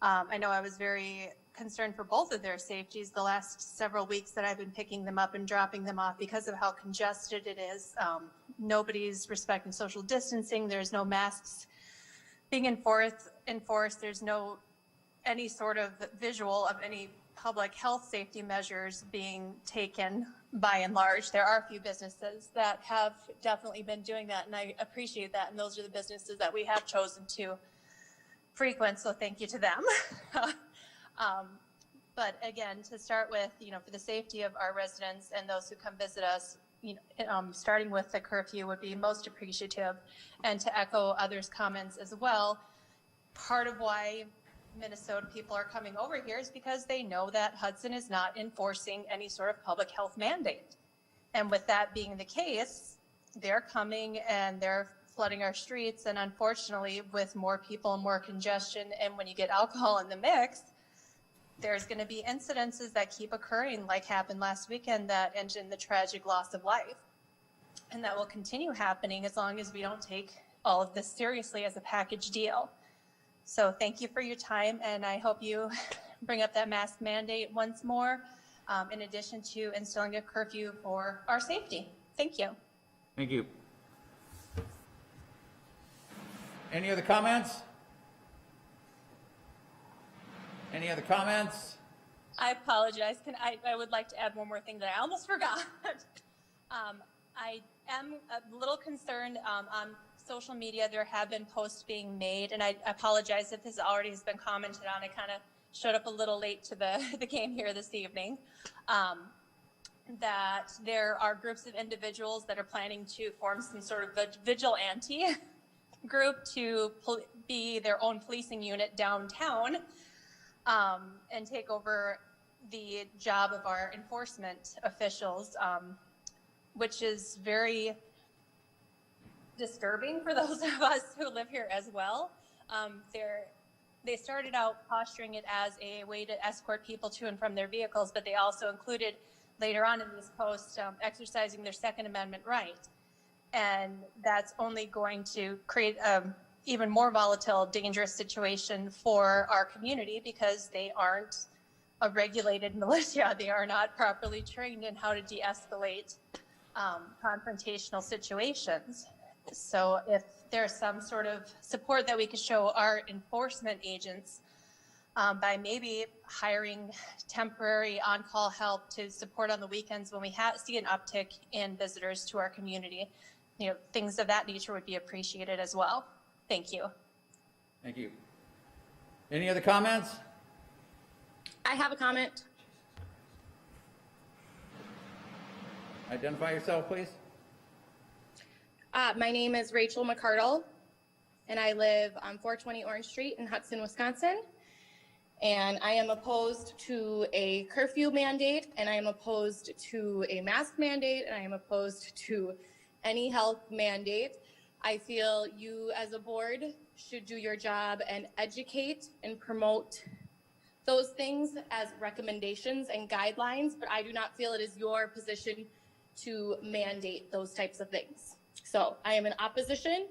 Speaker 8: I know I was very concerned for both of their safeties the last several weeks that I've been picking them up and dropping them off because of how congested it is. Nobody's respecting social distancing. There's no masks being enforced. There's no any sort of visual of any public health safety measures being taken by and large. There are a few businesses that have definitely been doing that, and I appreciate that, and those are the businesses that we have chosen to frequent, so thank you to them. But again, to start with, for the safety of our residents and those who come visit us, starting with the curfew would be most appreciative. And to echo others' comments as well, part of why Minnesota people are coming over here is because they know that Hudson is not enforcing any sort of public health mandate. And with that being the case, they're coming and they're flooding our streets. And unfortunately, with more people and more congestion, and when you get alcohol in the mix, there's going to be incidences that keep occurring, like happened last weekend, that ended in the tragic loss of life. And that will continue happening as long as we don't take all of this seriously as a package deal. So thank you for your time, and I hope you bring up that mask mandate once more, in addition to instilling a curfew for our safety. Thank you.
Speaker 2: Thank you. Any other comments? Any other comments?
Speaker 8: I apologize. I would like to add one more thing that I almost forgot. I am a little concerned on social media. There have been posts being made, and I apologize if this already has been commented on. I kind of showed up a little late to the game here this evening. That there are groups of individuals that are planning to form some sort of vigilante group to be their own policing unit downtown, and take over the job of our enforcement officials, which is very disturbing for those of us who live here as well. They started out posturing it as a way to escort people to and from their vehicles, but they also included later on in these posts exercising their Second Amendment right. And that's only going to create even more volatile, dangerous situation for our community because they aren't a regulated militia. They are not properly trained in how to de-escalate confrontational situations. So if there's some sort of support that we could show our enforcement agents by maybe hiring temporary on-call help to support on the weekends when we see an uptick in visitors to our community, things of that nature would be appreciated as well. Thank you.
Speaker 2: Thank you. Any other comments?
Speaker 14: I have a comment.
Speaker 2: Identify yourself, please.
Speaker 5: My name is Rachel McCardle, and I live on 420 Orange Street in Hudson, Wisconsin. And I am opposed to a curfew mandate, and I am opposed to a mask mandate, and I am opposed to any health mandate. I feel you as a board should do your job and educate and promote those things as recommendations and guidelines, but I do not feel it is your position to mandate those types of things. So I am in opposition,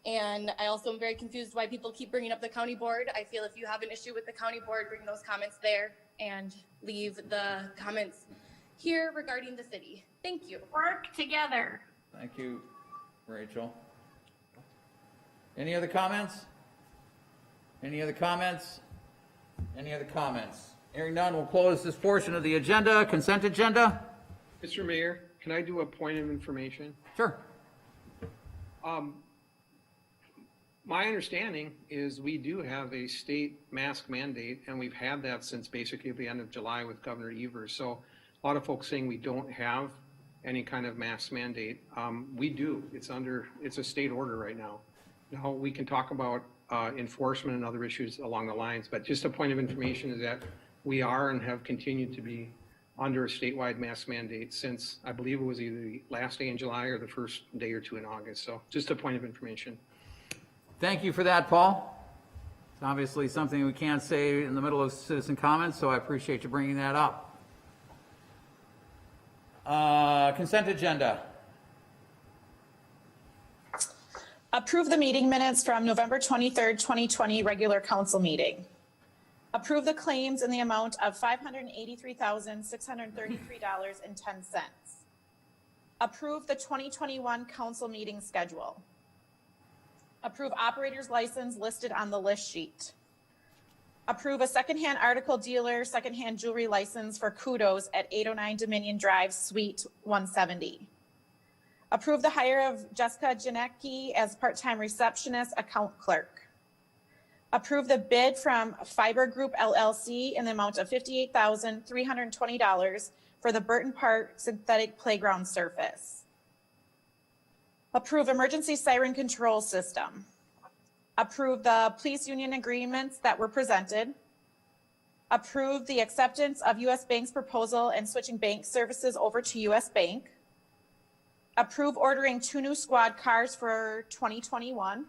Speaker 5: and I also am very confused why people keep bringing up the county board. I feel if you have an issue with the county board, bring those comments there and leave the comments here regarding the city. Thank you.
Speaker 19: Work together.
Speaker 2: Thank you, Rachel. Any other comments? Any other comments? Any other comments? Hearing none, we'll close this portion of the agenda. Consent agenda?
Speaker 11: Mr. Mayor, can I do a point of information?
Speaker 2: Sure.
Speaker 11: My understanding is we do have a state mask mandate, and we've had that since basically the end of July with Governor Evers. So a lot of folks saying we don't have any kind of mask mandate. We do. It's a state order right now. Now we can talk about enforcement and other issues along the lines, but just a point of information is that we are and have continued to be under a statewide mask mandate since I believe it was either the last day in July or the first day or two in August. So just a point of information.
Speaker 2: Thank you for that, Paul. It's obviously something we can't say in the middle of citizen comments, so I appreciate you bringing that up. Consent agenda.
Speaker 16: Approve the meeting minutes from November 23rd, 2020 regular council meeting. Approve the claims in the amount of $583,633.10. Approve the 2021 council meeting schedule. Approve operator's license listed on the list sheet. Approve a secondhand article dealer, secondhand jewelry license for Kudos at 809 Dominion Drive, Suite 170. Approve the hire of Jessica Janecki as part-time receptionist, account clerk. Approve the bid from Fiber Group LLC in the amount of $58,320 for the Burton Park synthetic playground surface. Approve emergency siren control system. Approve the police union agreements that were presented. Approve the acceptance of U.S. Bank's proposal and switching bank services over to U.S. Bank. Approve ordering 2 new squad cars for 2021.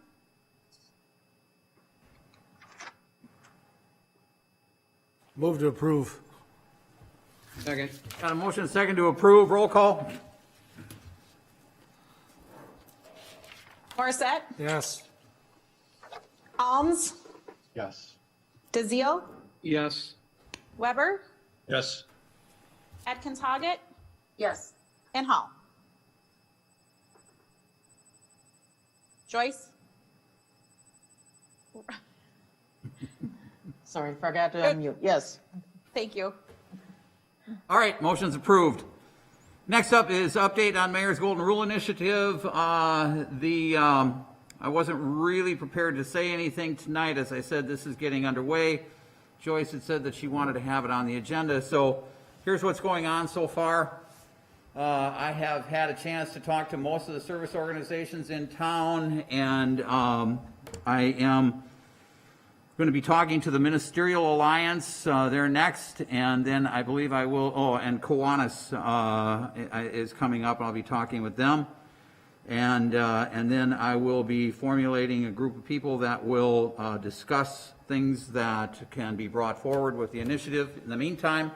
Speaker 14: Move to approve.
Speaker 11: Second.
Speaker 2: Got a motion and a second to approve. Roll call.
Speaker 16: Morissette?
Speaker 14: Yes.
Speaker 16: Alms?
Speaker 11: Yes.
Speaker 16: DeZiel?
Speaker 11: Yes.
Speaker 16: Weber?
Speaker 14: Yes.
Speaker 16: Atkins Hoggett?
Speaker 4: Yes.
Speaker 16: And Hall. Joyce?
Speaker 1: Sorry, forgot to unmute. Yes.
Speaker 16: Thank you.
Speaker 2: All right, motion's approved. Next up is update on Mayor's Golden Rule Initiative. I wasn't really prepared to say anything tonight. As I said, this is getting underway. Joyce had said that she wanted to have it on the agenda. So here's what's going on so far. I have had a chance to talk to most of the service organizations in town, and I am going to be talking to the Ministerial Alliance. They're next, and then I believe I will, and Kiwanis is coming up. I'll be talking with them. And then I will be formulating a group of people that will discuss things that can be brought forward with the initiative. In the meantime,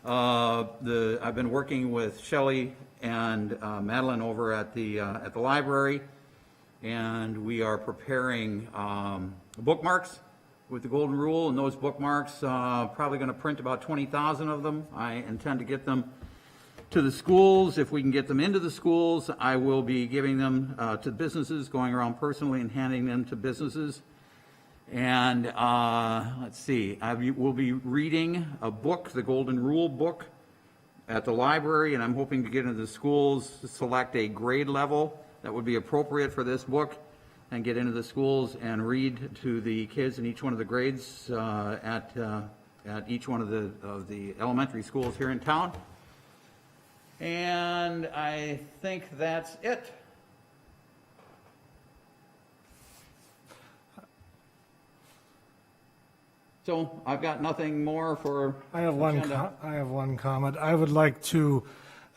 Speaker 2: I've been working with Shelley and Madeline over at the library, and we are preparing bookmarks with the Golden Rule, and those bookmarks, probably going to print about 20,000 of them. I intend to get them to the schools. If we can get them into the schools, I will be giving them to businesses, going around personally and handing them to businesses. And let's see, we'll be reading a book, the Golden Rule book, at the library, and I'm hoping to get into the schools, select a grade level that would be appropriate for this book, and get into the schools and read to the kids in each one of the grades at each one of the elementary schools here in town. And I think that's it. So I've got nothing more for.
Speaker 14: I have one comment. I would like to,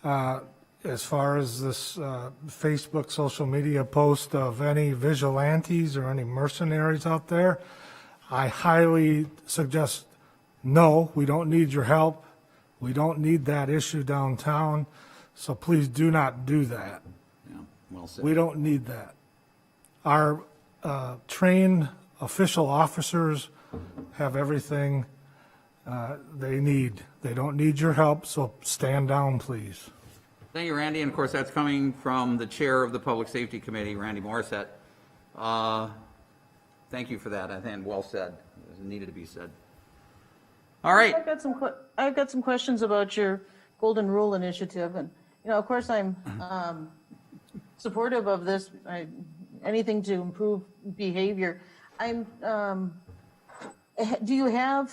Speaker 14: as far as this Facebook social media post of any vigilantes or any mercenaries out there, I highly suggest no, we don't need your help. We don't need that issue downtown. So please do not do that.
Speaker 2: Yeah, well said.
Speaker 14: We don't need that. Our trained official officers have everything they need. They don't need your help, so stand down, please.
Speaker 2: Thank you, Randy. And of course, that's coming from the chair of the Public Safety Committee, Randy Morissette. Thank you for that. I think well said. It needed to be said. All right.
Speaker 1: I've got some questions about your Golden Rule initiative, and of course, I'm supportive of this. Anything to improve behavior. Do you have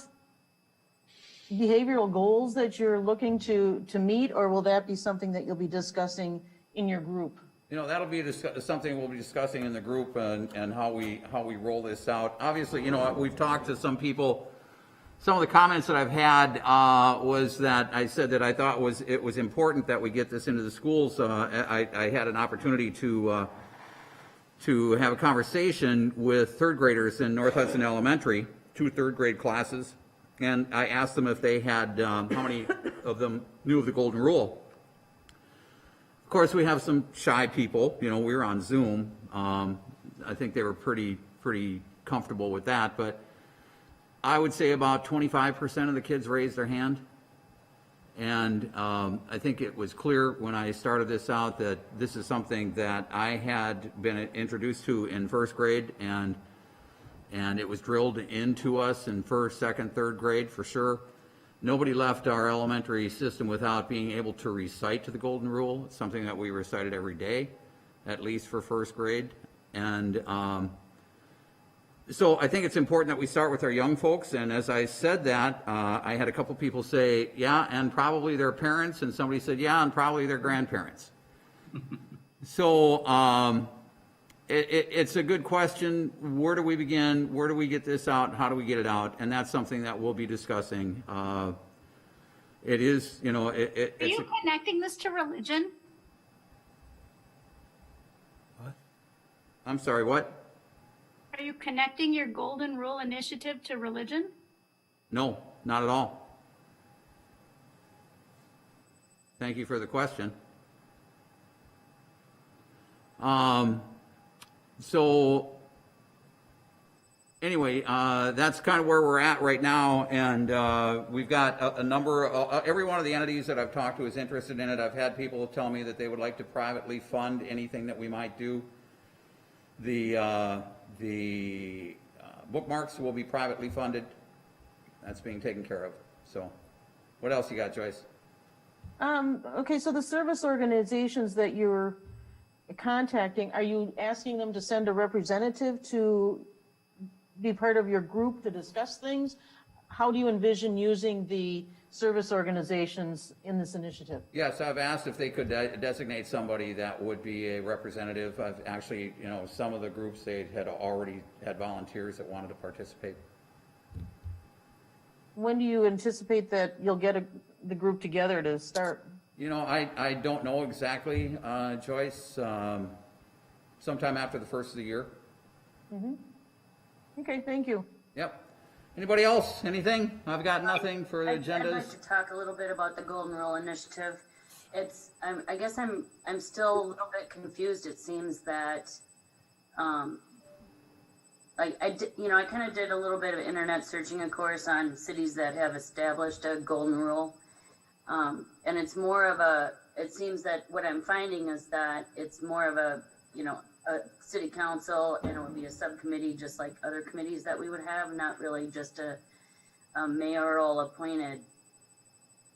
Speaker 1: behavioral goals that you're looking to meet, or will that be something that you'll be discussing in your group?
Speaker 2: That'll be something we'll be discussing in the group and how we roll this out. Obviously, we've talked to some people. Some of the comments that I've had was that I said that I thought it was important that we get this into the schools. I had an opportunity to have a conversation with third graders in North Hudson Elementary, 2 third grade classes, and I asked them if they had how many of them knew of the Golden Rule. Of course, we have some shy people. We were on Zoom. I think they were pretty comfortable with that, but I would say about 25% of the kids raised their hand. And I think it was clear when I started this out that this is something that I had been introduced to in first grade, and it was drilled into us in first, second, third grade for sure. Nobody left our elementary system without being able to recite the Golden Rule. It's something that we recited every day, at least for first grade. And so I think it's important that we start with our young folks. And as I said that, I had a couple people say, yeah, and probably their parents. And somebody said, yeah, and probably their grandparents. So it's a good question. Where do we begin? Where do we get this out? How do we get it out? And that's something that we'll be discussing. It is,
Speaker 19: Are you connecting this to religion?
Speaker 14: What?
Speaker 2: I'm sorry, what?
Speaker 19: Are you connecting your Golden Rule initiative to religion?
Speaker 2: No, not at all. Thank you for the question. So anyway, that's kind of where we're at right now, and we've got a number of, every one of the entities that I've talked to is interested in it. I've had people tell me that they would like to privately fund anything that we might do. The bookmarks will be privately funded. That's being taken care of. So what else you got, Joyce?
Speaker 1: Okay, so the service organizations that you're contacting, are you asking them to send a representative to be part of your group to discuss things? How do you envision using the service organizations in this initiative?
Speaker 2: Yes, I've asked if they could designate somebody that would be a representative. I've actually, some of the groups, they had already had volunteers that wanted to participate.
Speaker 1: When do you anticipate that you'll get the group together to start?
Speaker 2: I don't know exactly, Joyce. Sometime after the first of the year.
Speaker 1: Mm-hmm. Okay, thank you.
Speaker 2: Yep. Anybody else? Anything? I've got nothing for the agendas.
Speaker 3: I'd like to talk a little bit about the Golden Rule initiative. I guess I'm still a little bit confused. It seems that, I kind of did a little bit of internet searching, of course, on cities that have established a Golden Rule. And it's more of it seems that what I'm finding is that it's more of a city council, and it would be a subcommittee just like other committees that we would have, not really just a mayoral appointed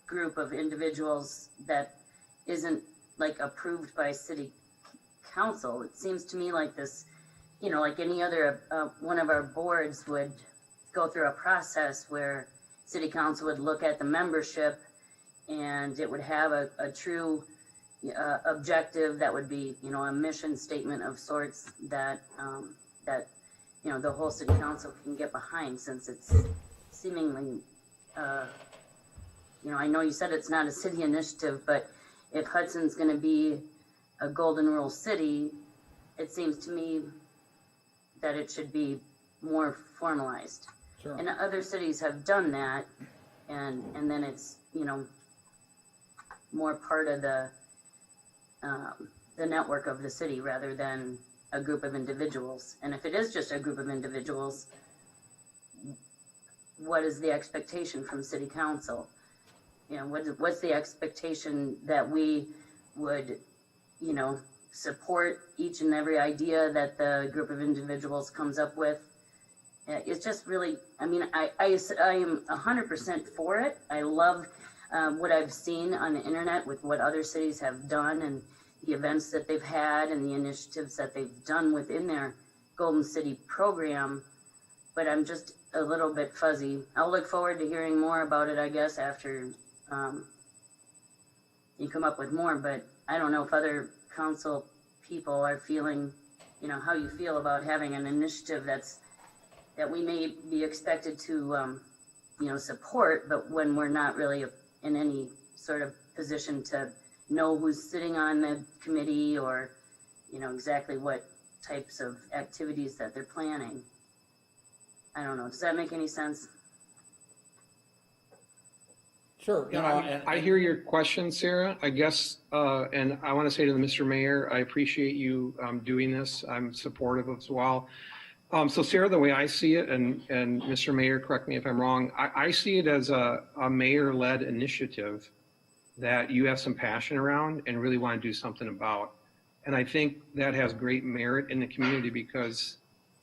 Speaker 3: group of individuals that isn't approved by city council. It seems to me like this, like any other one of our boards would go through a process where city council would look at the membership and it would have a true objective that would be, a mission statement of sorts that the whole city council can get behind, since it's seemingly, I know you said it's not a city initiative, but if Hudson's going to be a golden rule city, it seems to me that it should be more formalized.
Speaker 2: Sure.
Speaker 3: And other cities have done that, and then it's, more part of the network of the city rather than a group of individuals. And if it is just a group of individuals, what is the expectation from city council? What's the expectation that we would, support each and every idea that the group of individuals comes up with? It's just really, I am 100% for it. I love what I've seen on the internet with what other cities have done and the events that they've had and the initiatives that they've done within their Golden City program, but I'm just a little bit fuzzy. I'll look forward to hearing more about it, I guess, after you come up with more, but I don't know if other council people are feeling, how you feel about having an initiative that we may be expected to, support, but when we're not really in any sort of position to know who's sitting on the committee or, exactly what types of activities that they're planning. I don't know. Does that make any sense?
Speaker 2: Sure.
Speaker 11: I hear your question, Sarah. I guess, and I want to say to the Mr. Mayor, I appreciate you doing this. I'm supportive as well. So Sarah, the way I see it, and Mr. Mayor, correct me if I'm wrong, I see it as a mayor-led initiative that you have some passion around and really want to do something about. And I think that has great merit in the community because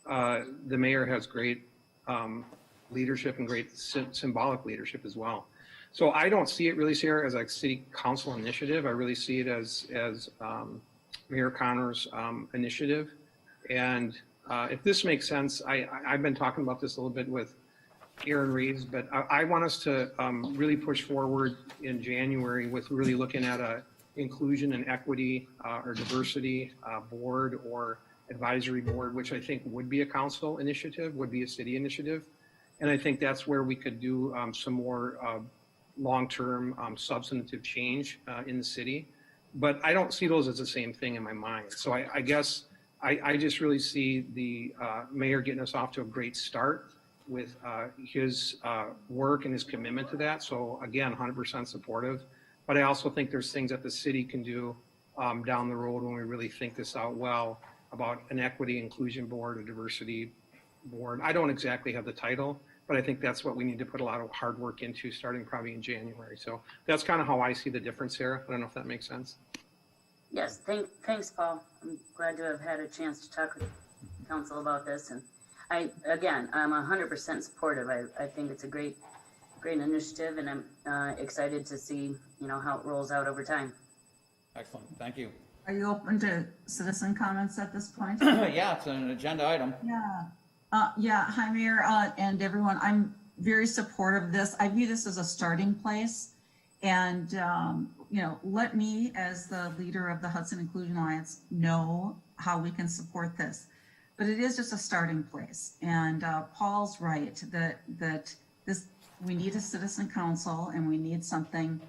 Speaker 11: the mayor has great leadership and great symbolic leadership as well. So I don't see it really, Sarah, as a city council initiative. I really see it as Mayor Connor's initiative. And if this makes sense, I've been talking about this a little bit with Kerry Reis, but I want us to really push forward in January with really looking at a inclusion and equity or diversity board or advisory board, which I think would be a council initiative, would be a city initiative. And I think that's where we could do some more long-term substantive change in the city. But I don't see those as the same thing in my mind. So I guess I just really see the mayor getting us off to a great start with his work and his commitment to that. So again, 100% supportive. But I also think there's things that the city can do down the road when we really think this out well about an equity inclusion board, a diversity board. I don't exactly have the title, but I think that's what we need to put a lot of hard work into starting probably in January. So that's kind of how I see the difference, Sarah. I don't know if that makes sense.
Speaker 3: Yes, thanks, Paul. I'm glad to have had a chance to talk with council about this. And I'm 100% supportive. I think it's a great initiative, and I'm excited to see, how it rolls out over time.
Speaker 2: Excellent. Thank you.
Speaker 15: Are you open to citizen comments at this point?
Speaker 2: Yeah, it's an agenda item.
Speaker 15: Yeah. Hi, Mayor, and everyone. I'm very supportive of this. I view this as a starting place. And, let me, as the leader of the Hudson Inclusion Alliance, know how we can support this. But it is just a starting place. And Paul's right that this, we need a citizen council, and we need something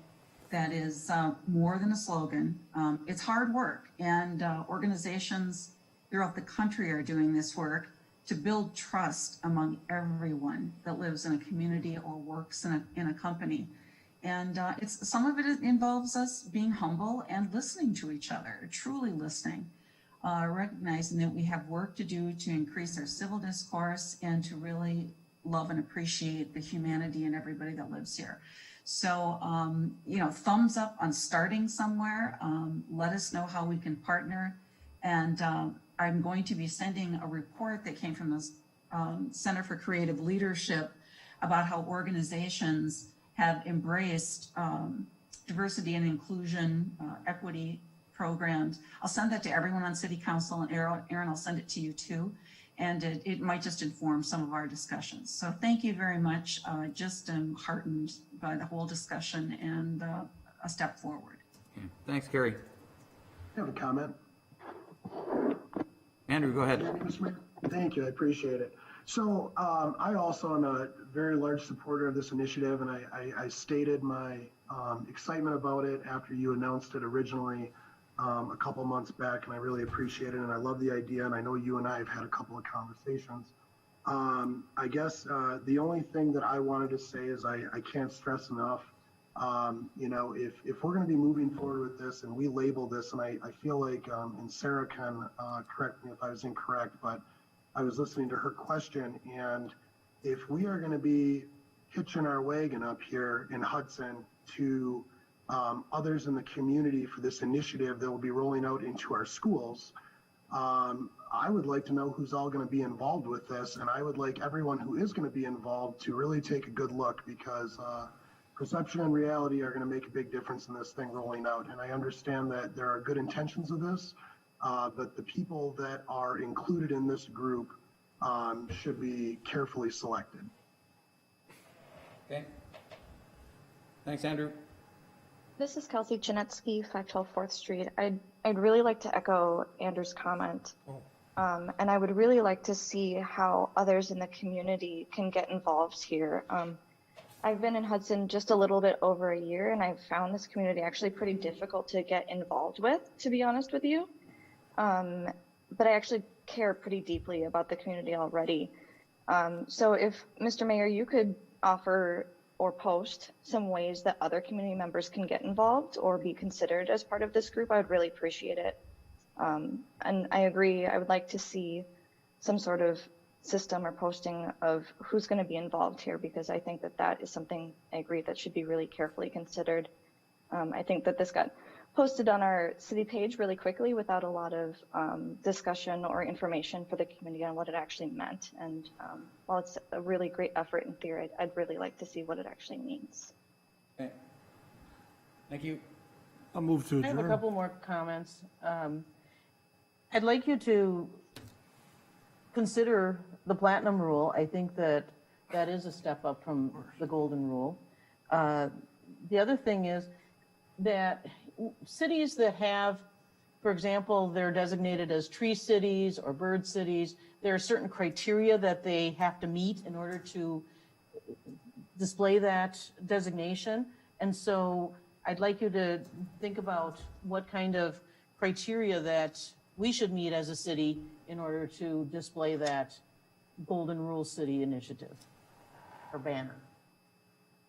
Speaker 15: that is more than a slogan. It's hard work, and organizations throughout the country are doing this work to build trust among everyone that lives in a community or works in a company. And it's some of it involves us being humble and listening to each other, truly listening, recognizing that we have work to do to increase our civil discourse and to really love and appreciate the humanity in everybody that lives here. So, thumbs up on starting somewhere. Let us know how we can partner. And I'm going to be sending a report that came from the Center for Creative Leadership about how organizations have embraced diversity and inclusion, equity programs. I'll send that to everyone on City Council, and Aaron, I'll send it to you too. and it might just inform some of our discussions. So thank you very much. Just am heartened by the whole discussion and a step forward.
Speaker 2: Okay. Thanks, Kerry.
Speaker 17: I have a comment.
Speaker 2: Andrew, go ahead.
Speaker 17: Thank you, I appreciate it. So I also am a very large supporter of this initiative, and I stated my excitement about it after you announced it originally a couple months back, and I really appreciate it, and I love the idea, and I know you and I have had a couple of conversations. I guess the only thing that I wanted to say is I can't stress enough, you know, if we're going to be moving forward with this and we label this, and I feel like, and Sarah can correct me if I was incorrect, but I was listening to her question, and if we are going to be hitching our wagon up here in Hudson to others in the community for this initiative that will be rolling out into our schools, I would like to know who's all going to be involved with this, and I would like everyone who is going to be involved to really take a good look, because perception and reality are going to make a big difference in this thing rolling out. And I understand that there are good intentions of this, but the people that are included in this group should be carefully selected.
Speaker 2: Okay. Thanks, Andrew.
Speaker 6: This is Kelsey Janetsky, 512 4th Street. I'd really like to echo Andrew's comment. And I would really like to see how others in the community can get involved here. I've been in Hudson just a little bit over a year, and I've found this community actually pretty difficult to get involved with, to be honest with you. But I actually care pretty deeply about the community already. So if, Mr. Mayor, you could offer or post some ways that other community members can get involved or be considered as part of this group, I would really appreciate it. And I agree, I would like to see some sort of system or posting of who's going to be involved here, because I think that that is something, I agree, that should be really carefully considered. I think that this got posted on our city page really quickly without a lot of discussion or information for the community on what it actually meant. And while it's a really great effort in theory, I'd really like to see what it actually means.
Speaker 2: Okay. Thank you.
Speaker 14: I'll move to
Speaker 1: I have
Speaker 14: adjourn.
Speaker 1: a couple more comments. I'd like you to consider the platinum rule. I think that that is a step up from the golden rule. The other thing is that cities that have, for example, they're designated as tree cities or bird cities, there are certain criteria that they have to meet in order to display that designation. And so I'd like you to think about what kind of criteria that we should meet as a city in order to display that Golden Rule City initiative or banner.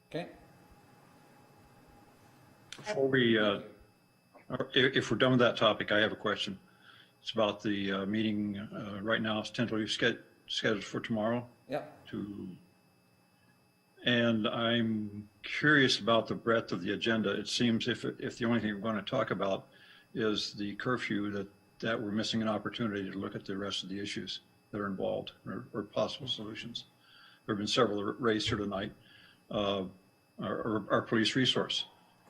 Speaker 2: Okay.
Speaker 18: Before we, if we're done with that topic, I have a question. It's about the meeting right now. It's tentatively scheduled for tomorrow.
Speaker 2: Yep.
Speaker 18: And I'm curious about the breadth of the agenda. It seems if the only thing we're going to talk about is the curfew, that we're missing an opportunity to look at the rest of the issues that are involved or possible solutions. There have been several raised here tonight. Our police resource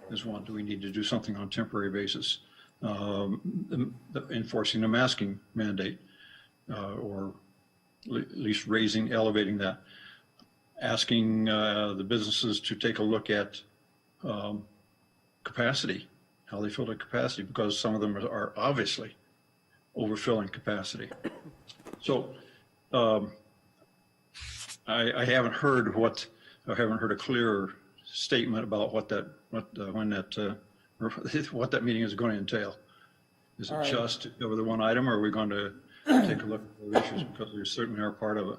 Speaker 18: is one. Do we need to do something on a temporary basis? Enforcing the masking mandate, or at least elevating that. Asking the businesses to take a look at capacity, how they fill their capacity, because some of them are obviously overfilling capacity. So I haven't heard a clear statement about what that meeting is going to entail. Is it just to cover the one item, or are we going to take a look at the issues, because we certainly are part of it?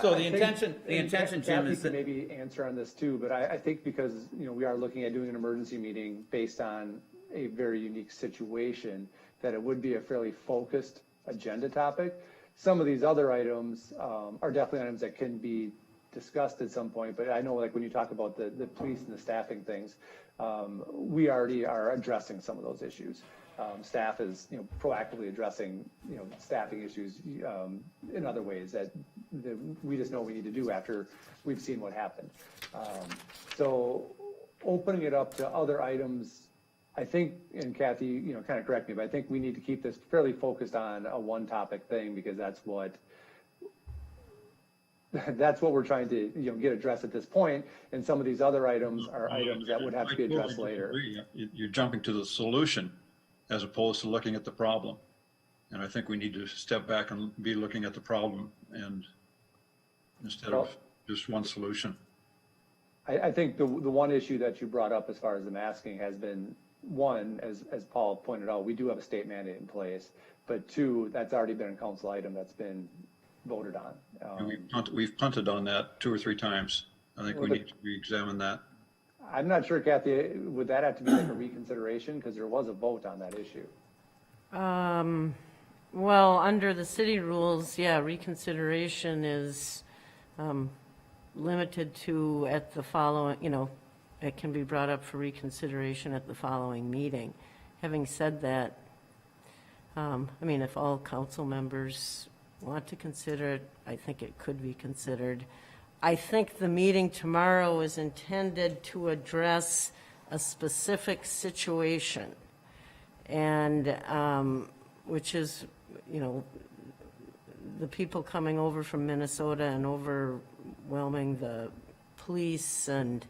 Speaker 2: So the intention, Jim, is that
Speaker 20: maybe answer on this too, but I think because we are looking at doing an emergency meeting based on a very unique situation, that it would be a fairly focused agenda topic. Some of these other items are definitely items that can be discussed at some point, but I know, like when you talk about the police and the staffing things, we already are addressing some of those issues. Staff is proactively addressing staffing issues in other ways that we just know we need to do after we've seen what happened. So opening it up to other items, I think, and Kathy, you know, kind of correct me, but I think we need to keep this fairly focused on a one topic thing, because that's what we're trying to, you know, get addressed at this point. And some of these other items are items that would have to be addressed later.
Speaker 18: You're jumping to the solution as opposed to looking at the problem. And I think we need to step back and be looking at the problem, and instead of just one solution.
Speaker 20: I think the one issue that you brought up as far as the masking has been, one, as Paul pointed out, we do have a state mandate in place, but two, that's already been a council item that's been voted on.
Speaker 18: We've punted on that 2 or 3 times. I think we need to re-examine that.
Speaker 20: I'm not sure, Kathy, would that have to be like a reconsideration? Because there was a vote on that issue.
Speaker 1: Well, under the city rules, yeah, reconsideration is limited to at the following, you know, it can be brought up for reconsideration at the following meeting. Having said that, I mean, if all council members want to consider it, I think it could be considered. I think the meeting tomorrow is intended to address a specific situation, and which is, you know, the people coming over from Minnesota and overwhelming the police and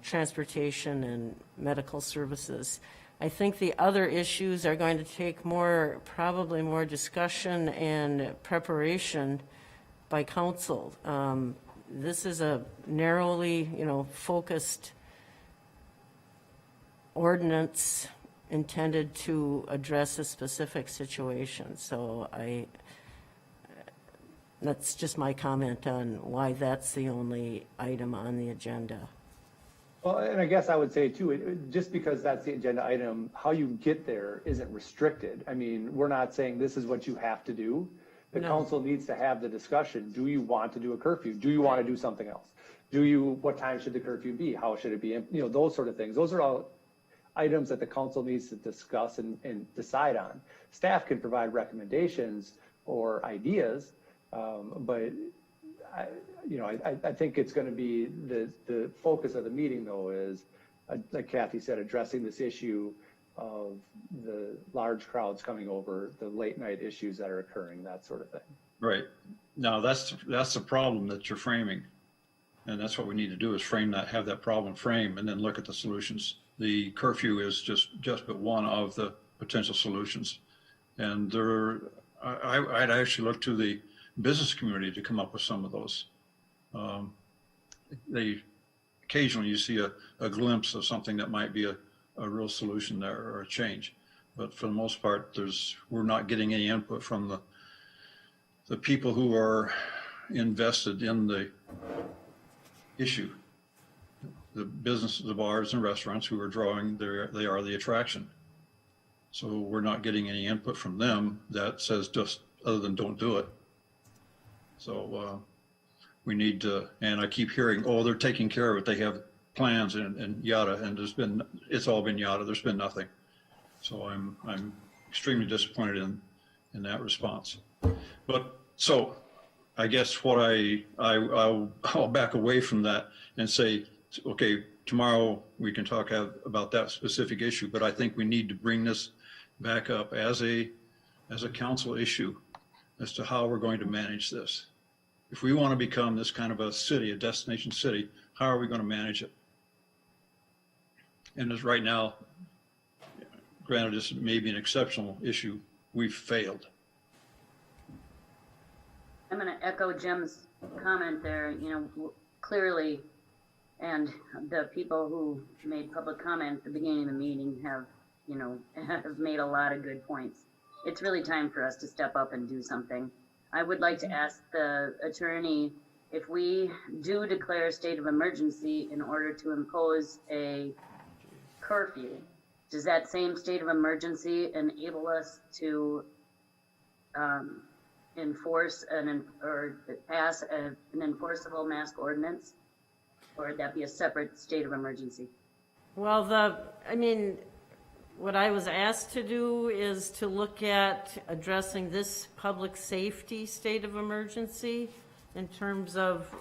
Speaker 1: transportation and medical services. I think the other issues are going to take probably more discussion and preparation by council. This is a narrowly, you know, focused ordinance intended to address a specific situation. So that's just my comment on why that's the only item on the agenda.
Speaker 20: Well, and I guess I would say too, just because that's the agenda item, how you get there isn't restricted. I mean, we're not saying this is what you have to do. The council needs to have the discussion. Do you want to do a curfew? Do you want to do something else? What time should the curfew be? How should it be? You know, those sort of things. Those are all items that the council needs to discuss and decide on. Staff can provide recommendations or ideas, but I think it's going to be the focus of the meeting, though, is, like Kathy said, addressing this issue of the large crowds coming over, the late night issues that are occurring, that sort of thing.
Speaker 18: Right. Now, that's the problem that you're framing. And that's what we need to do, is frame that, have that problem frame, and then look at the solutions. The curfew is just but one of the potential solutions. And I'd actually look to the business community to come up with some of those. Occasionally you see a glimpse of something that might be a real solution there, or a change. But for the most part, we're not getting any input from the people who are invested in the issue. The businesses, the bars and restaurants who are drawing, they are the attraction. So we're not getting any input from them that says just other than don't do it. So we need to, and I keep hearing, oh, they're taking care of it. They have plans and yada, and it's all been yada. There's been nothing. So I'm extremely disappointed in that response. But so I guess what I'll back away from that and say, okay, tomorrow we can talk about that specific issue, but I think we need to bring this back up as a council issue as to how we're going to manage this. If we want to become this kind of a city, a destination city, how are we going to manage it? And as right now, granted this may be an exceptional issue, we've failed.
Speaker 3: I'm going to echo Jim's comment there. You know, clearly, and the people who made public comment at the beginning of the meeting have made a lot of good points. It's really time for us to step up and do something. I would like to ask the attorney, if we do declare a state of emergency in order to impose a curfew, does that same state of emergency enable us to enforce or pass an enforceable mask ordinance, or would that be a separate state of emergency?
Speaker 1: Well, what I was asked to do is to look at addressing this public safety state of emergency in terms of,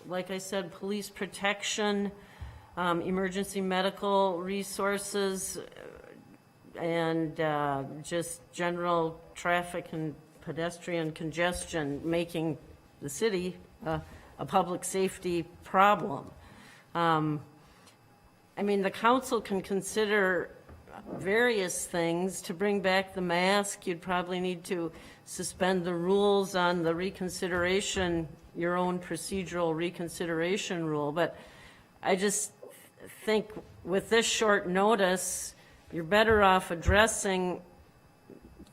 Speaker 1: like I said, police protection,
Speaker 7: emergency medical resources, and just general traffic and pedestrian congestion, making the city a public safety problem. I mean, the council can consider various things. To bring back the mask, you'd probably need to suspend the rules on the reconsideration, your own procedural reconsideration rule. But I just think with this short notice, you're better off addressing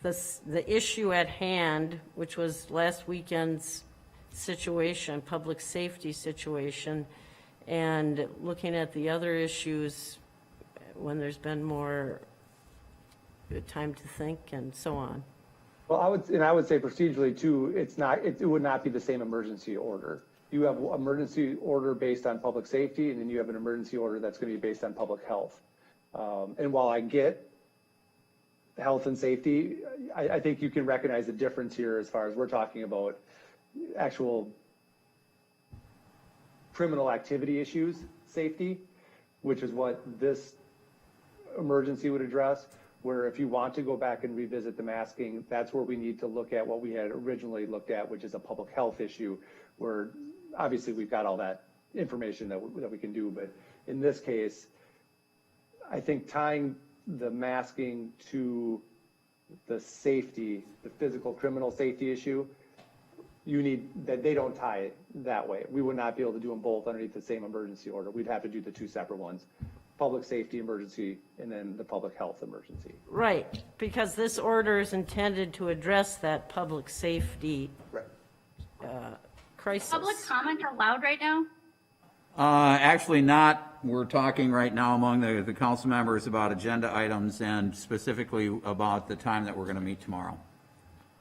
Speaker 7: the issue at hand, which was last weekend's situation, public safety situation, and looking at the other issues when there's been more time to think and so on.
Speaker 20: Well, I would say procedurally too, it would not be the same emergency order. You have emergency order based on public safety, and then you have an emergency order that's going to be based on public health. And while I get health and safety, I think you can recognize the difference here as far as we're talking about actual criminal activity issues, safety, which is what this emergency would address, where if you want to go back and revisit the masking, that's where we need to look at what we had originally looked at, which is a public health issue, where obviously we've got all that information that we can do. But in this case, I think tying the masking to the safety, the physical criminal safety issue, you need that they don't tie it that way. We would not be able to do them both underneath the same emergency order. We'd have to do the two separate ones. Public safety emergency and then the public health emergency.
Speaker 7: Right, because this order is intended to address that public safety crisis.
Speaker 19: Public comment allowed right now?
Speaker 2: Actually not. We're talking right now among the council members about agenda items and specifically about the time that we're going to meet tomorrow.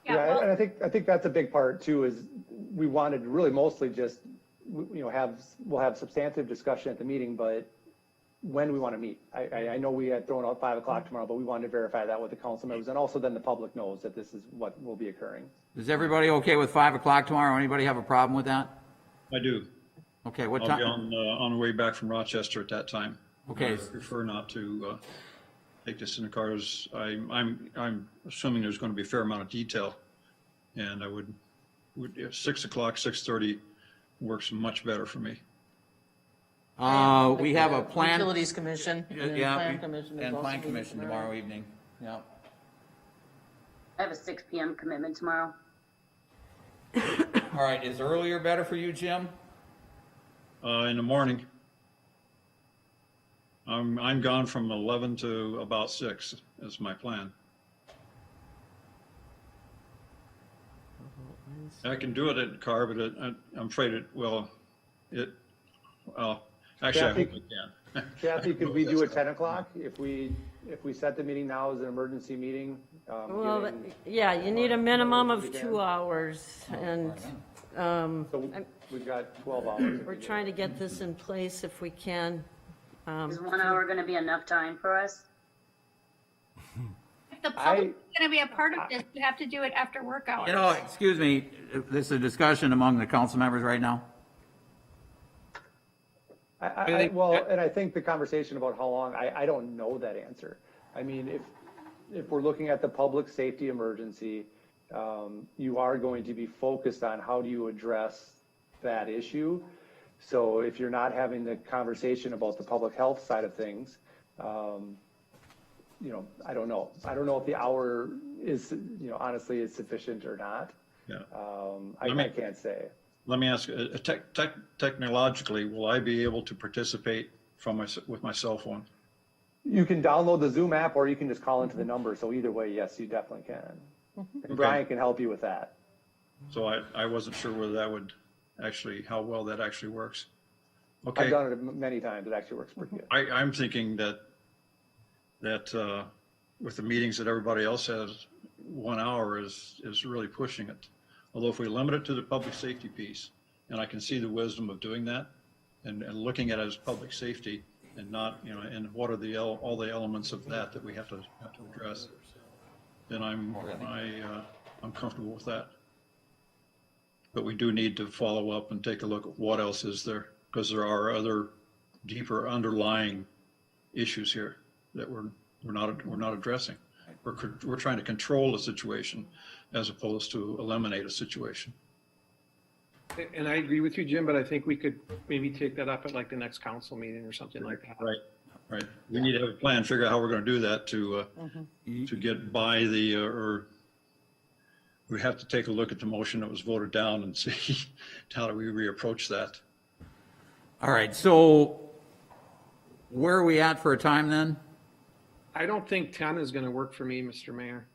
Speaker 20: Yeah, and I think that's a big part too, is we wanted really mostly just, we'll have substantive discussion at the meeting, but when we want to meet. I know we had thrown out 5 o'clock tomorrow, but we wanted to verify that with the council members, and also then the public knows that this is what will be occurring.
Speaker 2: Is everybody okay with 5 o'clock tomorrow? Anybody have a problem with that?
Speaker 18: I do.
Speaker 2: Okay, what
Speaker 18: I'll
Speaker 2: time?
Speaker 18: be on the way back from Rochester at that time.
Speaker 2: Okay.
Speaker 18: I prefer not to take this in the cars. I'm assuming there's going to be a fair amount of detail, and I would 6 o'clock, 6:30 works much better for me.
Speaker 2: We have a plan.
Speaker 1: Utilities Commission.
Speaker 2: Yeah,
Speaker 1: Plan Commission is
Speaker 2: and
Speaker 1: also
Speaker 2: Plan
Speaker 1: meeting
Speaker 2: Commission tomorrow evening. Yeah.
Speaker 3: I have a 6 p.m. commitment tomorrow.
Speaker 2: All right, is earlier better for you, Jim?
Speaker 18: In the morning. I'm gone from 11 to about 6 is my plan. I can do it in the car, but I'm afraid actually, I hope I can.
Speaker 20: Kathy, could we do it 10 o'clock? If we set the meeting now as an emergency meeting?
Speaker 7: Well, yeah, you need a minimum of 2 hours, and
Speaker 20: so we've got 12 hours.
Speaker 7: we're trying to get this in place if we can.
Speaker 3: Is 1 hour going to be enough time for us?
Speaker 19: If the public is going to be a part of this, you have to do it after work hours.
Speaker 2: You know, excuse me, this is a discussion among the council members right now.
Speaker 20: Well, and I think the conversation about how long, I don't know that answer. I mean, if we're looking at the public safety emergency, you are going to be focused on how do you address that issue. So if you're not having the conversation about the public health side of things, I don't know. I don't know if the hour is, honestly is sufficient or not.
Speaker 18: Yeah.
Speaker 20: I can't say.
Speaker 18: Let me ask, technologically, will I be able to participate with my cell phone?
Speaker 20: You can download the Zoom app or you can just call into the number. So either way, yes, you definitely can. And Brian can help you with that.
Speaker 18: So I wasn't sure whether that would how well that actually works. Okay.
Speaker 20: I've done it many times. It actually works pretty good.
Speaker 18: I'm thinking that with the meetings that everybody else has, 1 hour is really pushing it. Although if we limit it to the public safety piece, and I can see the wisdom of doing that and looking at it as public safety and not, and what are all the elements of that we have to address, then I'm comfortable with that. But we do need to follow up and take a look at what else is there, because there are other deeper underlying issues here that we're not addressing. We're trying to control a situation as opposed to eliminate a situation.
Speaker 11: And I agree with you, Jim, but I think we could maybe take that up at like the next council meeting or something like that.
Speaker 18: Right. We need to have a plan, figure out how we're going to do that to get by the, or we have to take a look at the motion that was voted down and see how do we reapproach that.
Speaker 2: All right, so where are we at for a time then?
Speaker 11: I don't think 10 is going to work for me, Mr. Mayor.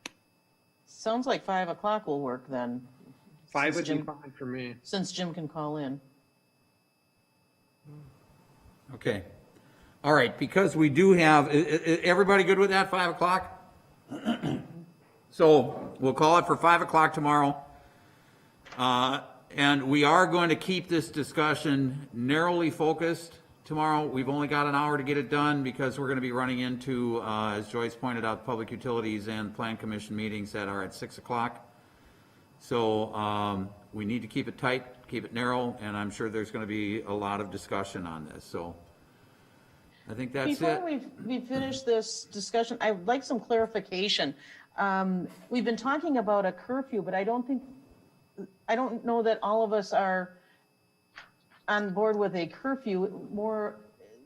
Speaker 1: Sounds like 5 o'clock will work then.
Speaker 11: 5 would be
Speaker 1: Jim-
Speaker 11: fine for me.
Speaker 1: Since Jim can call in.
Speaker 2: Okay. All right, because we do have, everybody good with that, 5 o'clock? So we'll call it for 5 o'clock tomorrow. And we are going to keep this discussion narrowly focused tomorrow. We've only got an hour to get it done because we're going to be running into, as Joyce pointed out, public utilities and plan commission meetings that are at 6 o'clock. So we need to keep it tight, keep it narrow, and I'm sure there's going to be a lot of discussion on this. So I think that's it.
Speaker 1: Before we finish this discussion, I'd like some clarification. We've been talking about a curfew, but I don't know that all of us are on board with a curfew, more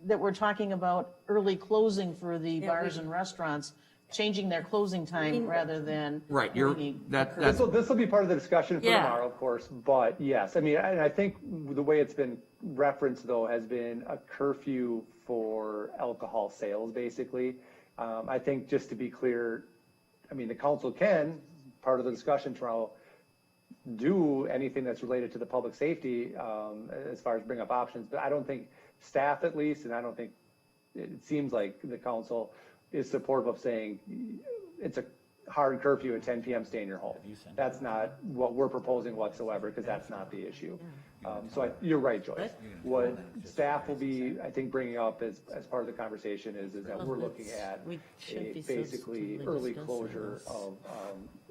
Speaker 1: that we're talking about early closing for the bars and restaurants, changing their closing time rather than.
Speaker 2: Right,
Speaker 20: This will be part of the discussion for tomorrow, of course, but yes, I mean, and I think the way it's been referenced though has been a curfew for alcohol sales, basically. I think just to be clear, I mean, the council can, part of the discussion tomorrow, do anything that's related to the public safety as far as bring up options, but I don't think staff at least, and I don't think, it seems like the council is supportive of saying it's a hard curfew at 10 p.m. stay in your home. That's not what we're proposing whatsoever, because that's not the issue. So you're right, Joyce. What staff will be, I think, bringing up as part of the conversation is that we're looking at a basically early closure of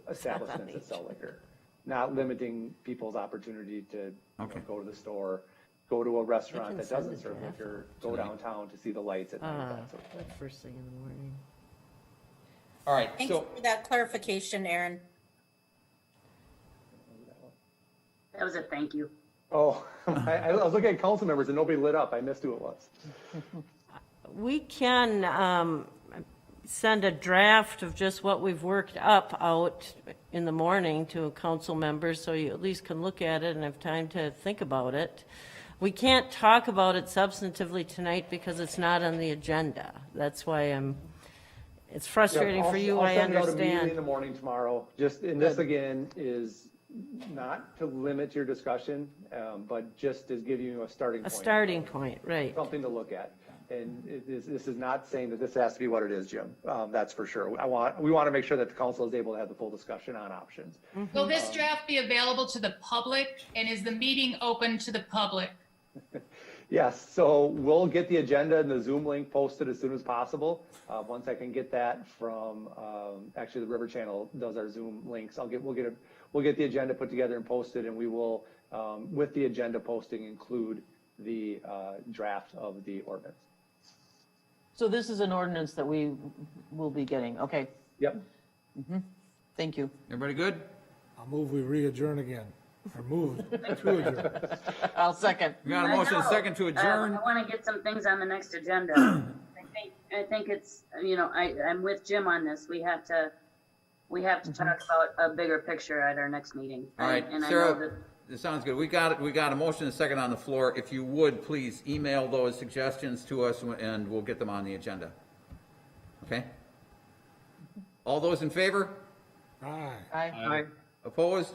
Speaker 20: establishments that sell liquor, not limiting people's opportunity to go to the store, go to a restaurant that doesn't serve liquor, go downtown to see the lights at night. That sort of thing.
Speaker 7: First thing in the morning.
Speaker 2: All right,
Speaker 12: Thanks for that clarification, Aaron.
Speaker 3: That was a thank you.
Speaker 20: Oh, I was looking at council members and nobody lit up. I missed who it was.
Speaker 7: We can send a draft of just what we've worked up out in the morning to council members, so you at least can look at it and have time to think about it. We can't talk about it substantively tonight because it's not on the agenda. That's why it's frustrating for you, I
Speaker 20: I'll send it out
Speaker 7: understand.
Speaker 20: immediately in the morning tomorrow. And this again is not to limit your discussion, but just to give you a starting point.
Speaker 7: A starting point, right.
Speaker 20: Something to look at. And this is not saying that this has to be what it is, Jim. That's for sure. We want to make sure that the council is able to have the full discussion on options.
Speaker 21: Will this draft be available to the public, and is the meeting open to the public?
Speaker 20: Yes, so we'll get the agenda and the Zoom link posted as soon as possible. Once I can get that from, actually the River Channel does our Zoom links. We'll get the agenda put together and posted, and we will, with the agenda posting, include the draft of the ordinance.
Speaker 1: So this is an ordinance that we will be getting, okay.
Speaker 20: Yep.
Speaker 1: Thank you.
Speaker 2: Everybody good?
Speaker 14: I'll move we re-adjourn again, or move to adjourn.
Speaker 1: I'll second.
Speaker 2: We got a motion and a second to adjourn.
Speaker 3: I want to get some things on the next agenda. I think it's, I'm with Jim on this. We have to talk about a bigger picture at our next meeting.
Speaker 2: All right,
Speaker 3: And
Speaker 2: Sarah,
Speaker 3: I know that
Speaker 2: this sounds good. We got a motion and a second on the floor. If you would, please email those suggestions to us and we'll get them on the agenda. Okay? All those in favor?
Speaker 14: Aye.
Speaker 1: Aye.
Speaker 2: Opposed?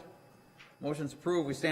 Speaker 2: Motion's approved. We stand